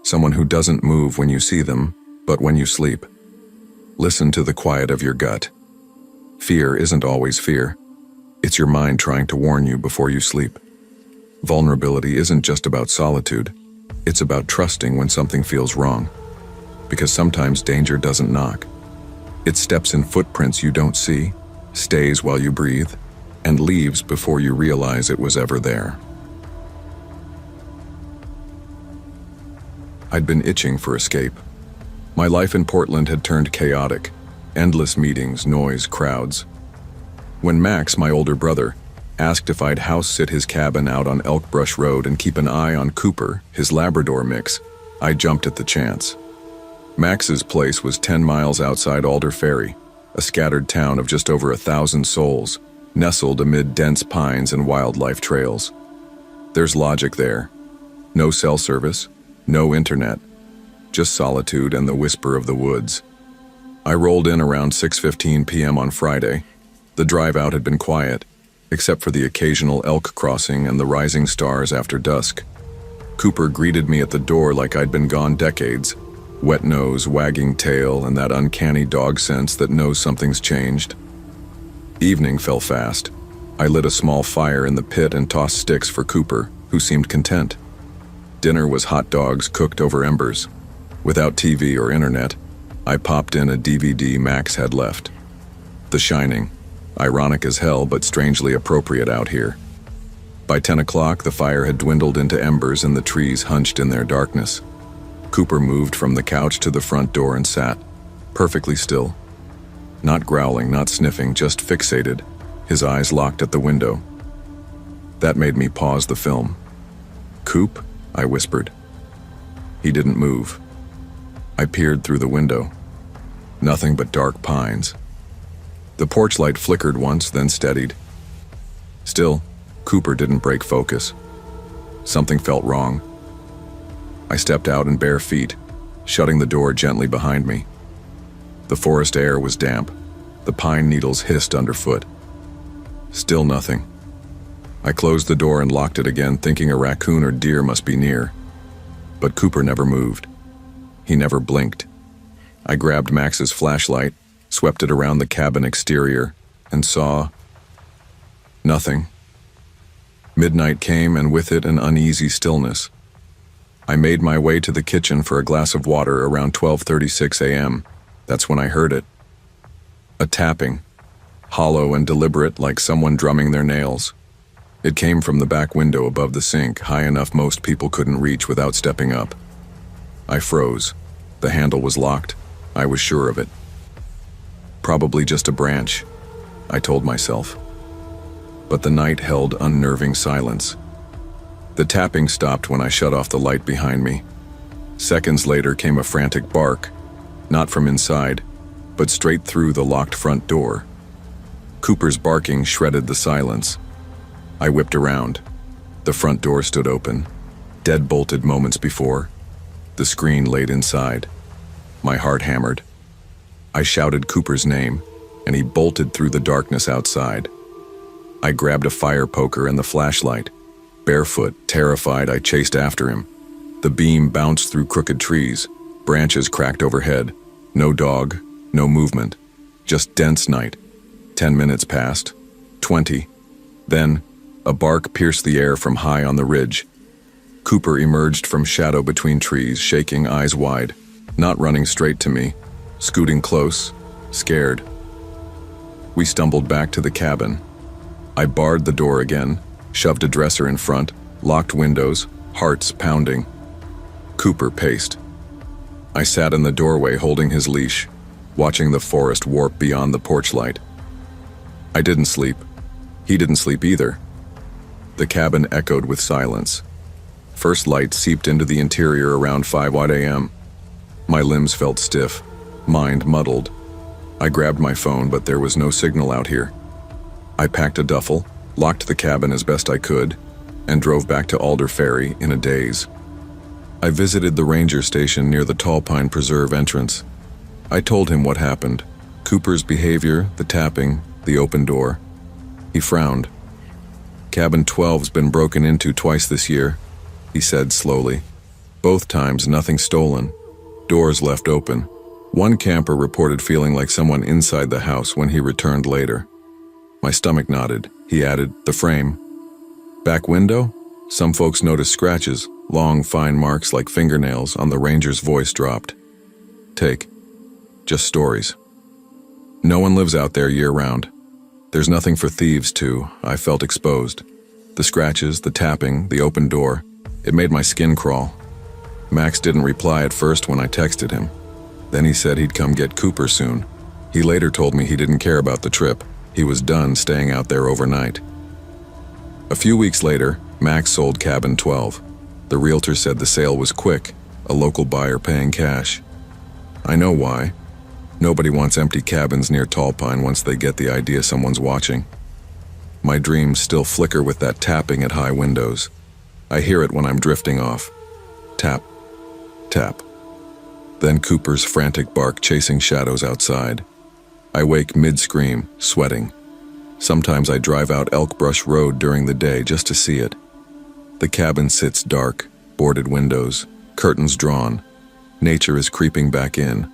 Someone who doesn't move when you see them, but when you sleep. Listen to the quiet of your gut. Fear isn't always fear. It's your mind trying to warn you before you sleep. Vulnerability isn't just about solitude. It's about trusting when something feels wrong. Because sometimes danger doesn't knock. It steps in footprints you don't see, stays while you breathe, and leaves before you realize it was ever there. I'd been itching for escape. My life in Portland had turned chaotic. Endless meetings, noise, crowds. When Max, my older brother, asked if I'd house-sit his cabin out on Elk Brush Road and keep an eye on Cooper, his Labrador mix, I jumped at the chance. Max's place was 10 miles outside Alder Ferry, a scattered town of just over 1,000 souls, nestled amid dense pines and wildlife trails. There's logic there. No cell service, no internet, just solitude and the whisper of the woods. I rolled in around 6:15 p.m. on Friday. The drive out had been quiet, except for the occasional elk crossing and the rising stars after dusk. Cooper greeted me at the door like I'd been gone decades, wet nose, wagging tail, and that uncanny dog sense that knows something's changed. Evening fell fast. I lit a small fire in the pit and tossed sticks for Cooper, who seemed content. Dinner was hot dogs cooked over embers. Without TV or internet, I popped in a DVD Max had left. The Shining. Ironic as hell, but strangely appropriate out here. By 10 o'clock, the fire had dwindled into embers and the trees hunched in their darkness. Cooper moved from the couch to the front door and sat, perfectly still. Not growling, not sniffing, just fixated, his eyes locked at the window. That made me pause the film. "Coop?" I whispered. He didn't move. I peered through the window. Nothing but dark pines. The porch light flickered once, then steadied. Still, Cooper didn't break focus. Something felt wrong. I stepped out in bare feet, shutting the door gently behind me. The forest air was damp. The pine needles hissed underfoot. Still nothing. I closed the door and locked it again, thinking a raccoon or deer must be near. But Cooper never moved. He never blinked. I grabbed Max's flashlight, swept it around the cabin exterior, and saw nothing. Midnight came, and with it an uneasy stillness. I made my way to the kitchen for a glass of water around 12:36 a.m. That's when I heard it. A tapping, hollow and deliberate, like someone drumming their nails. It came from the back window above the sink, high enough most people couldn't reach without stepping up. I froze. The handle was locked. I was sure of it. Probably just a branch, I told myself. But the night held unnerving silence. The tapping stopped when I shut off the light behind me. Seconds later came a frantic bark, not from inside, but straight through the locked front door. Cooper's barking shredded the silence. I whipped around. The front door stood open, dead-bolted moments before. The screen laid inside. My heart hammered. I shouted Cooper's name, and he bolted through the darkness outside. I grabbed a fire poker and the flashlight. Barefoot, terrified, I chased after him. The beam bounced through crooked trees. Branches cracked overhead. No dog, no movement. Just dense night. 10 minutes passed. 20. Then, a bark pierced the air from high on the ridge. Cooper emerged from shadow between trees, shaking, eyes wide, not running straight to me, scooting close, scared. We stumbled back to the cabin. I barred the door again, shoved a dresser in front, locked windows, hearts pounding. Cooper paced. I sat in the doorway holding his leash, watching the forest warp beyond the porch light. I didn't sleep. He didn't sleep either. The cabin echoed with silence. First light seeped into the interior around 5 a.m. My limbs felt stiff, mind muddled. I grabbed my phone, but there was no signal out here. I packed a duffel, locked the cabin as best I could, and drove back to Alder Ferry in a daze. I visited the ranger station near the Tall Pine Preserve entrance. I told him what happened. Cooper's behavior, the tapping, the open door. He frowned. "Cabin 12's been broken into twice this year," he said slowly. "Both times nothing stolen. Doors left open. One camper reported feeling like someone inside the house when he returned later." My stomach nodded. He added, "The frame. Back window? Some folks noticed scratches, long, fine marks like fingernails." On the ranger's voice dropped. "Take. Just stories. No one lives out there year-round. There's nothing for thieves to." I felt exposed. The scratches, the tapping, the open door. It made my skin crawl. Max didn't reply at first when I texted him. Then he said he'd come get Cooper soon. He later told me he didn't care about the trip. He was done staying out there overnight. A few weeks later, Max sold Cabin 12. The realtor said the sale was quick, a local buyer paying cash. I know why. Nobody wants empty cabins near Tall Pine once they get the idea someone's watching. My dreams still flicker with that tapping at high windows. I hear it when I'm drifting off. Tap, tap. Then Cooper's frantic bark chasing shadows outside. I wake mid-scream, sweating. Sometimes I drive out Elk Brush Road during the day just to see it. The cabin sits dark, boarded windows, curtains drawn. Nature is creeping back in.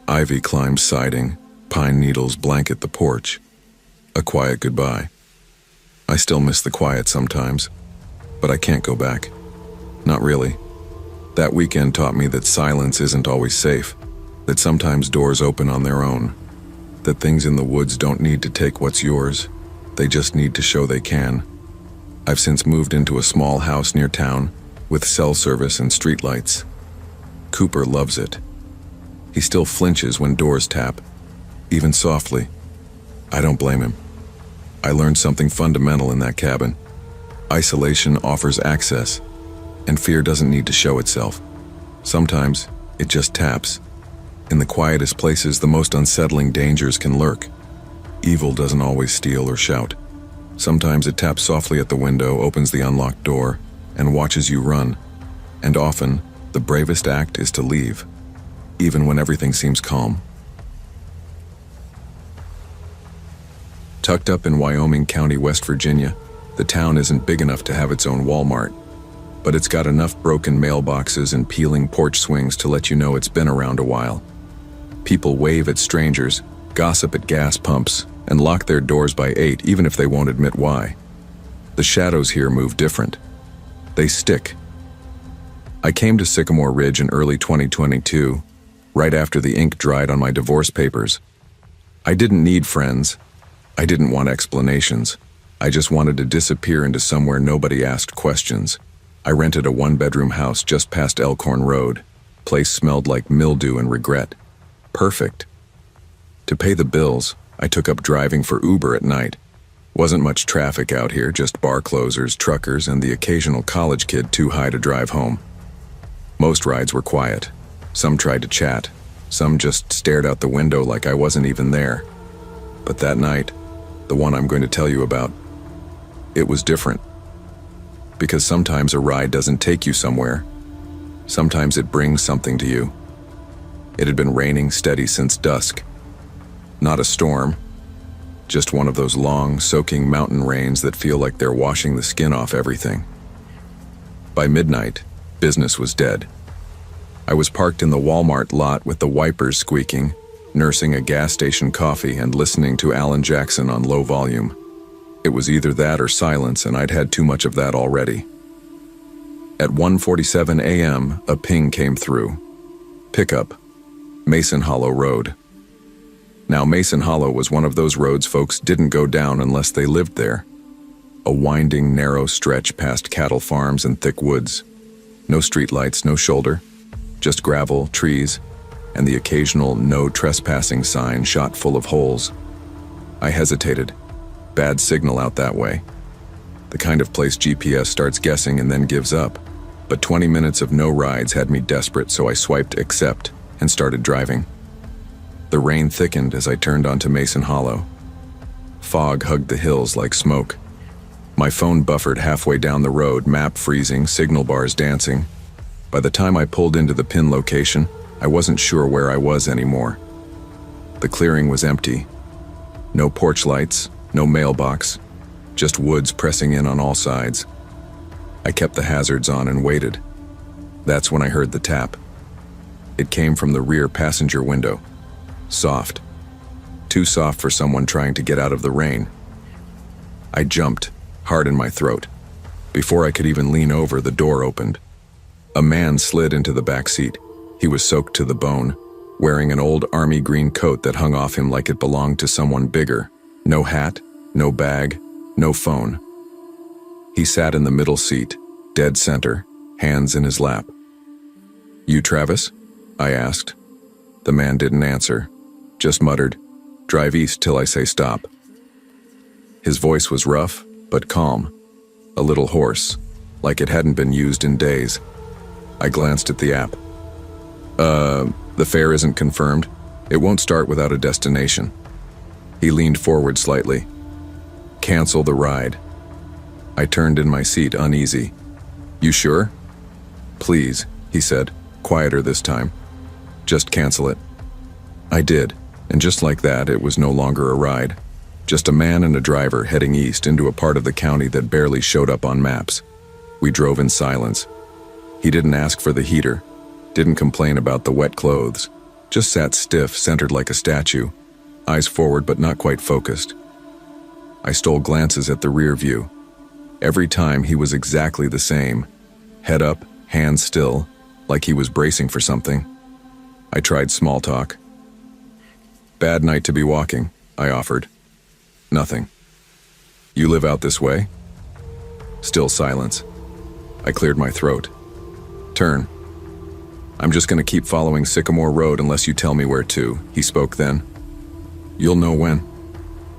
Ivy climbs siding, pine needles blanket the porch. A quiet goodbye. I still miss the quiet sometimes, but I can't go back. Not really. That weekend taught me that silence isn't always safe, that sometimes doors open on their own, that things in the woods don't need to take what's yours, they just need to show they can. I've since moved into a small house near town, with cell service and streetlights. Cooper loves it. He still flinches when doors tap, even softly. I don't blame him. I learned something fundamental in that cabin. Isolation offers access, and fear doesn't need to show itself. Sometimes it just taps. In the quietest places, the most unsettling dangers can lurk. Evil doesn't always steal or shout. Sometimes it taps softly at the window, opens the unlocked door, and watches you run. And often, the bravest act is to leave, even when everything seems calm. Tucked up in Wyoming County, West Virginia, the town isn't big enough to have its own Walmart, but it's got enough broken mailboxes and peeling porch swings to let you know it's been around a while. People wave at strangers, gossip at gas pumps, and lock their doors by 8 even if they won't admit why. The shadows here move different. They stick. I came to Sycamore Ridge in early 2022, right after the ink dried on my divorce papers. I didn't need friends. I didn't want explanations. I just wanted to disappear into somewhere nobody asked questions. I rented a one-bedroom house just past Elkhorn Road. Place smelled like mildew and regret. Perfect. To pay the bills, I took up driving for Uber at night. Wasn't much traffic out here, just bar closers, truckers, and the occasional college kid too high to drive home. Most rides were quiet. Some tried to chat. Some just stared out the window like I wasn't even there. But that night, the one I'm going to tell you about, it was different. Because sometimes a ride doesn't take you somewhere. Sometimes it brings something to you. It had been raining steady since dusk. Not a storm, just one of those long, soaking mountain rains that feel like they're washing the skin off everything. By midnight, business was dead. I was parked in the Walmart lot with the wipers squeaking, nursing a gas station coffee and listening to Alan Jackson on low volume. It was either that or silence, and I'd had too much of that already. At 1:47 a.m., a ping came through. Pickup, Mason Hollow Road. Now, Mason Hollow was one of those roads folks didn't go down unless they lived there. A winding, narrow stretch past cattle farms and thick woods. No streetlights, no shoulder, just gravel, trees, and the occasional no trespassing sign shot full of holes. I hesitated. Bad signal out that way. The kind of place GPS starts guessing and then gives up. But 20 minutes of no rides had me desperate, so I swiped accept and started driving. The rain thickened as I turned onto Mason Hollow. Fog hugged the hills like smoke. My phone buffered halfway down the road, map freezing, signal bars dancing. By the time I pulled into the pin location, I wasn't sure where I was anymore. The clearing was empty. No porch lights, no mailbox, just woods pressing in on all sides. I kept the hazards on and waited. That's when I heard the tap. It came from the rear passenger window. Soft. Too soft for someone trying to get out of the rain. I jumped, heart in my throat. Before I could even lean over, the door opened. A man slid into the back seat. He was soaked to the bone, wearing an old army green coat that hung off him like it belonged to someone bigger. No hat, no bag, no phone. He sat in the middle seat, dead center, hands in his lap. "You Travis?" I asked. The man didn't answer, just muttered, "Drive east till I say stop." His voice was rough, but calm, a little hoarse, like it hadn't been used in days. I glanced at the app. The fare isn't confirmed. It won't start without a destination." He leaned forward slightly. "Cancel the ride." I turned in my seat, uneasy. "You sure?" "Please," he said, quieter this time. "Just cancel it." I did, and just like that, it was no longer a ride. Just a man and a driver heading east into a part of the county that barely showed up on maps. We drove in silence. He didn't ask for the heater, didn't complain about the wet clothes, just sat stiff, centered like a statue, eyes forward but not quite focused. I stole glances at the rear view. Every time he was exactly the same, head up, hands still, like he was bracing for something. I tried small talk. "Bad night to be walking," I offered. Nothing. "You live out this way?" Still silence. I cleared my throat. "Turn." "I'm just going to keep following Sycamore Road unless you tell me where to," he spoke then. "You'll know when."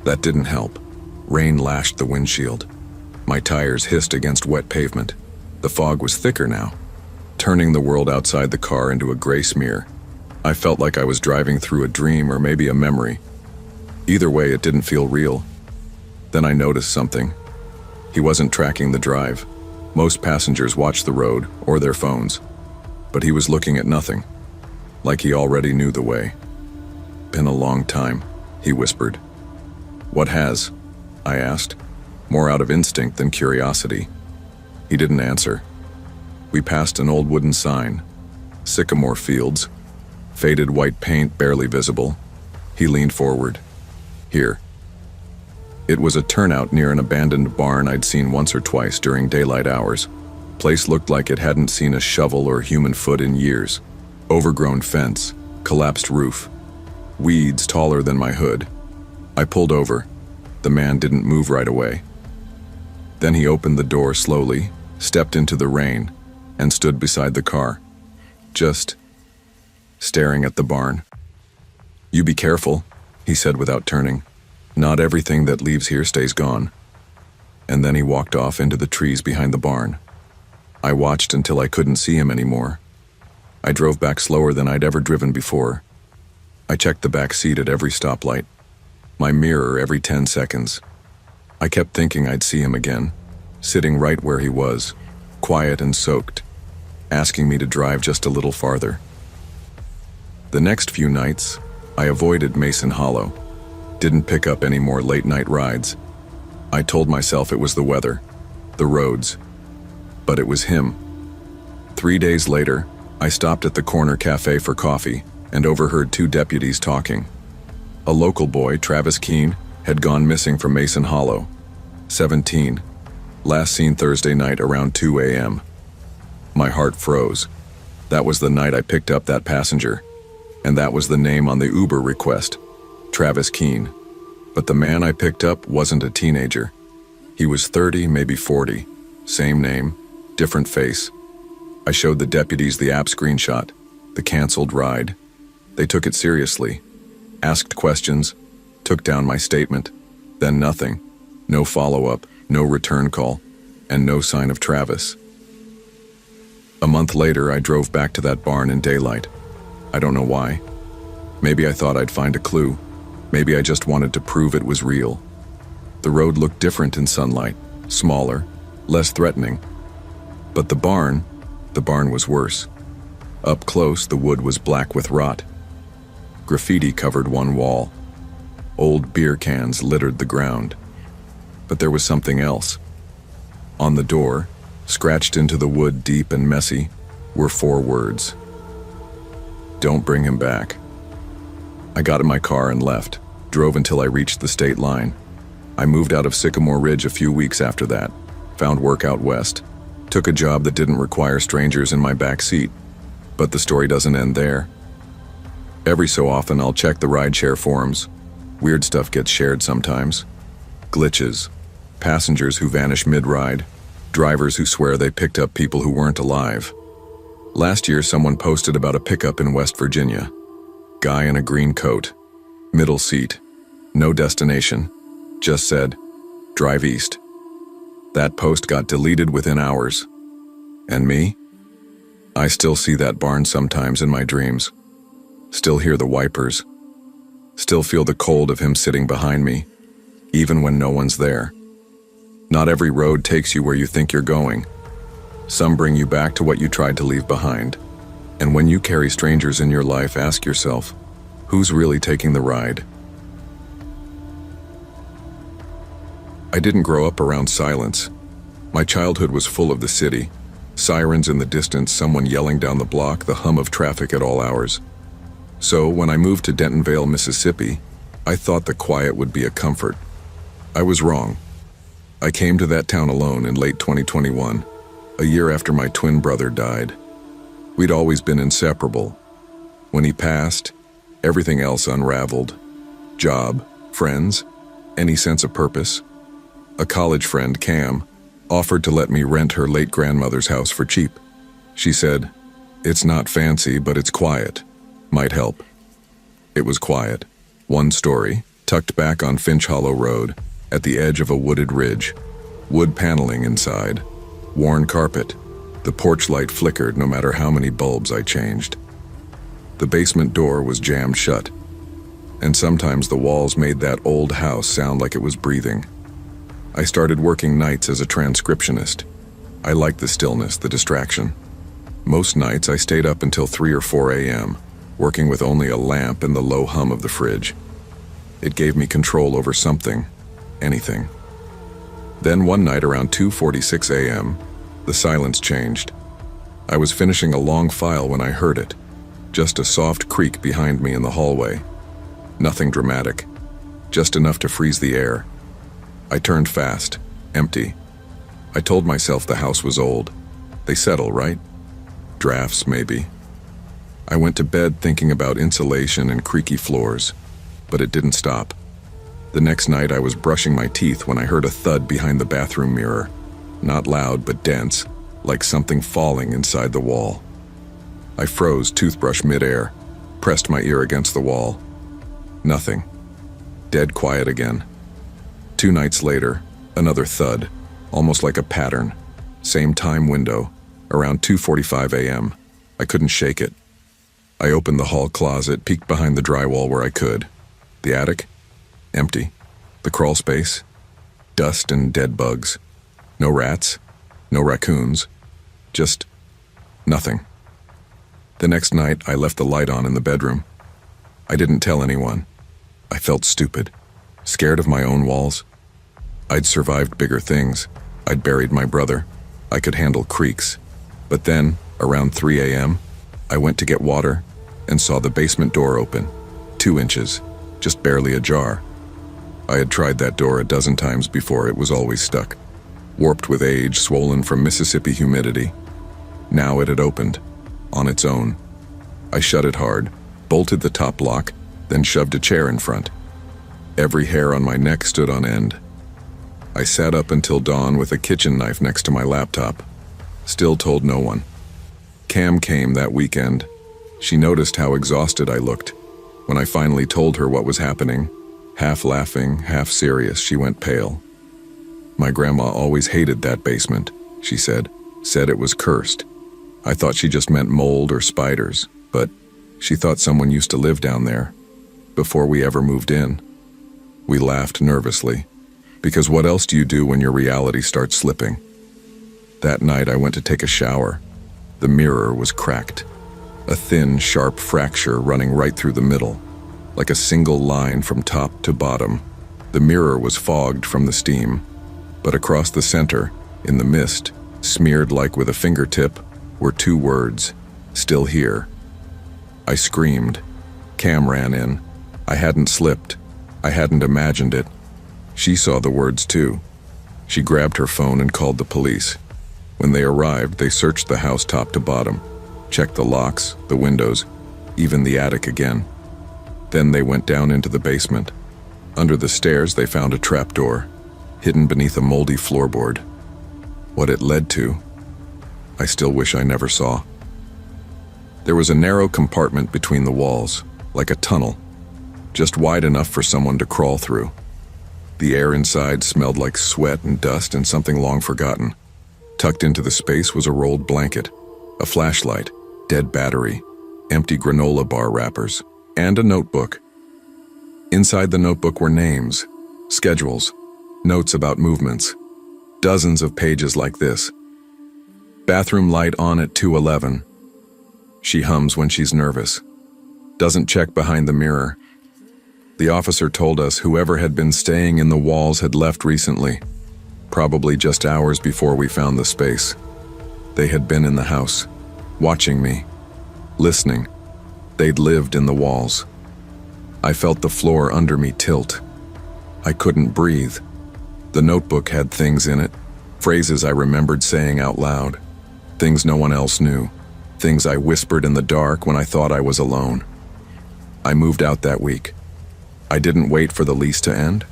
That didn't help. Rain lashed the windshield. My tires hissed against wet pavement. The fog was thicker now, turning the world outside the car into a gray smear. I felt like I was driving through a dream or maybe a memory. Either way, it didn't feel real. Then I noticed something. He wasn't tracking the drive. Most passengers watch the road or their phones, but he was looking at nothing, like he already knew the way. "Been a long time," he whispered. "What has?" I asked, more out of instinct than curiosity. He didn't answer. We passed an old wooden sign, Sycamore Fields, faded white paint barely visible. He leaned forward. "Here." It was a turnout near an abandoned barn I'd seen once or twice during daylight hours. Place looked like it hadn't seen a shovel or human foot in years. Overgrown fence, collapsed roof, weeds taller than my hood. I pulled over. The man didn't move right away. Then he opened the door slowly, stepped into the rain, and stood beside the car, just staring at the barn. "You be careful," he said without turning. "Not everything that leaves here stays gone." And then he walked off into the trees behind the barn. I watched until I couldn't see him anymore. I drove back slower than I'd ever driven before. I checked the back seat at every stoplight, my mirror every 10 seconds. I kept thinking I'd see him again, sitting right where he was, quiet and soaked, asking me to drive just a little farther. The next few nights, I avoided Mason Hollow, didn't pick up any more late-night rides. I told myself it was the weather, the roads, but it was him. 3 days later, I stopped at the corner cafe for coffee and overheard 2 deputies talking. A local boy, Travis Keene, had gone missing from Mason Hollow, 17, last seen Thursday night around 2 a.m. My heart froze. That was the night I picked up that passenger, and that was the name on the Uber request, Travis Keene. But the man I picked up wasn't a teenager. He was 30, maybe 40, same name, different face. I showed the deputies the app screenshot, the canceled ride. They took it seriously, asked questions, took down my statement, then nothing. No follow-up, no return call, and no sign of Travis. A month later, I drove back to that barn in daylight. I don't know why. Maybe I thought I'd find a clue. Maybe I just wanted to prove it was real. The road looked different in sunlight, smaller, less threatening. But the barn was worse. Up close, the wood was black with rot. Graffiti covered one wall. Old beer cans littered the ground. But there was something else. On the door, scratched into the wood deep and messy, were 4 words. Don't bring him back. I got in my car and left, drove until I reached the state line. I moved out of Sycamore Ridge a few weeks after that, found work out west, took a job that didn't require strangers in my back seat. But the story doesn't end there. Every so often I'll check the rideshare forums. Weird stuff gets shared sometimes. Glitches, passengers who vanish mid-ride, drivers who swear they picked up people who weren't alive. Last year someone posted about a pickup in West Virginia. Guy in a green coat, middle seat, no destination, just said, drive east. That post got deleted within hours. And me? I still see that barn sometimes in my dreams. Still hear the wipers. Still feel the cold of him sitting behind me, even when no one's there. Not every road takes you where you think you're going. Some bring you back to what you tried to leave behind. And when you carry strangers in your life, ask yourself, who's really taking the ride? I didn't grow up around silence. My childhood was full of the city. Sirens in the distance, someone yelling down the block, the hum of traffic at all hours. So when I moved to Dentonvale, Mississippi, I thought the quiet would be a comfort. I was wrong. I came to that town alone in late 2021, a year after my twin brother died. We'd always been inseparable. When he passed, everything else unraveled. Job, friends, any sense of purpose. A college friend, Cam, offered to let me rent her late grandmother's house for cheap. She said, "It's not fancy, but it's quiet. Might help." It was quiet. 1 story, tucked back on Finch Hollow Road, at the edge of a wooded ridge. Wood paneling inside. Worn carpet. The porch light flickered no matter how many bulbs I changed. The basement door was jammed shut. And sometimes the walls made that old house sound like it was breathing. I started working nights as a transcriptionist. I liked the stillness, the distraction. Most nights I stayed up until 3 or 4 a.m., working with only a lamp and the low hum of the fridge. It gave me control over something, anything. Then one night around 2:46 a.m., the silence changed. I was finishing a long file when I heard it, just a soft creak behind me in the hallway. Nothing dramatic, just enough to freeze the air. I turned fast, empty. I told myself the house was old. They settle, right? Drafts, maybe. I went to bed thinking about insulation and creaky floors, but it didn't stop. The next night I was brushing my teeth when I heard a thud behind the bathroom mirror. Not loud, but dense, like something falling inside the wall. I froze, toothbrush midair, pressed my ear against the wall. Nothing. Dead quiet again. 2 nights later, another thud, almost like a pattern. Same time window, around 2:45 a.m. I couldn't shake it. I opened the hall closet, peeked behind the drywall where I could. The attic? Empty. The crawl space? Dust and dead bugs. No rats, no raccoons, just nothing. The next night, I left the light on in the bedroom. I didn't tell anyone. I felt stupid, scared of my own walls. I'd survived bigger things. I'd buried my brother. I could handle creaks. But then, around 3 a.m., I went to get water and saw the basement door open, 2 inches, just barely ajar. I had tried that door a dozen times before. It was always stuck, warped with age, swollen from Mississippi humidity. Now it had opened, on its own. I shut it hard, bolted the top lock, then shoved a chair in front. Every hair on my neck stood on end. I sat up until dawn with a kitchen knife next to my laptop. Still told no one. Cam came that weekend. She noticed how exhausted I looked. When I finally told her what was happening, half laughing, half serious, she went pale. My grandma always hated that basement, she said it was cursed. I thought she just meant mold or spiders, but she thought someone used to live down there, before we ever moved in. We laughed nervously, because what else do you do when your reality starts slipping? That night I went to take a shower. The mirror was cracked, a thin, sharp fracture running right through the middle. like a single line from top to bottom. The mirror was fogged from the steam, but across the center, in the mist, smeared like with a fingertip, were 2 words, "Still here." I screamed. Cam ran in. I hadn't slipped. I hadn't imagined it. She saw the words too. She grabbed her phone and called the police. When they arrived, they searched the house top to bottom, checked the locks, the windows, even the attic again. Then they went down into the basement. Under the stairs, they found a trapdoor, hidden beneath a moldy floorboard. What it led to, I still wish I never saw. There was a narrow compartment between the walls, like a tunnel, just wide enough for someone to crawl through. The air inside smelled like sweat and dust and something long forgotten. Tucked into the space was a rolled blanket, a flashlight, dead battery, empty granola bar wrappers, and a notebook. Inside the notebook were names, schedules, notes about movements, dozens of pages like this. Bathroom light on at 2:11. She hums when she's nervous. Doesn't check behind the mirror. The officer told us whoever had been staying in the walls had left recently, probably just hours before we found the space. They had been in the house, watching me, listening. They'd lived in the walls. I felt the floor under me tilt. I couldn't breathe. The notebook had things in it, phrases I remembered saying out loud, things no one else knew, things I whispered in the dark when I thought I was alone. I moved out that week. I didn't wait for the lease to end.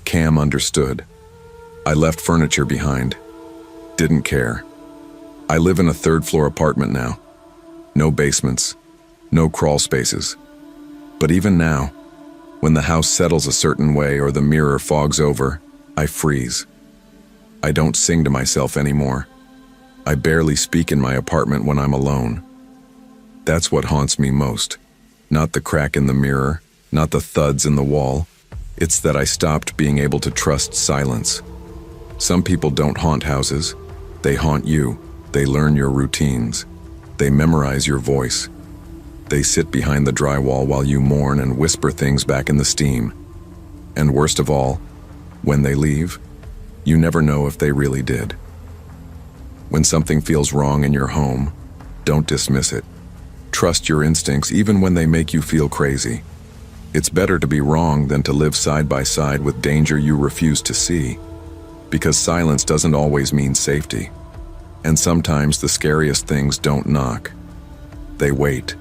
Cam understood. I left furniture behind. Didn't care. I live in a 3rd-floor apartment now. No basements, no crawl spaces. But even now, when the house settles a certain way or the mirror fogs over, I freeze. I don't sing to myself anymore. I barely speak in my apartment when I'm alone. That's what haunts me most. Not the crack in the mirror, not the thuds in the wall. It's that I stopped being able to trust silence. Some people don't haunt houses. They haunt you. They learn your routines. They memorize your voice. They sit behind the drywall while you mourn and whisper things back in the steam. And worst of all, when they leave, you never know if they really did. When something feels wrong in your home, don't dismiss it. Trust your instincts even when they make you feel crazy. It's better to be wrong than to live side by side with danger you refuse to see. Because silence doesn't always mean safety. And sometimes the scariest things don't knock. They wait.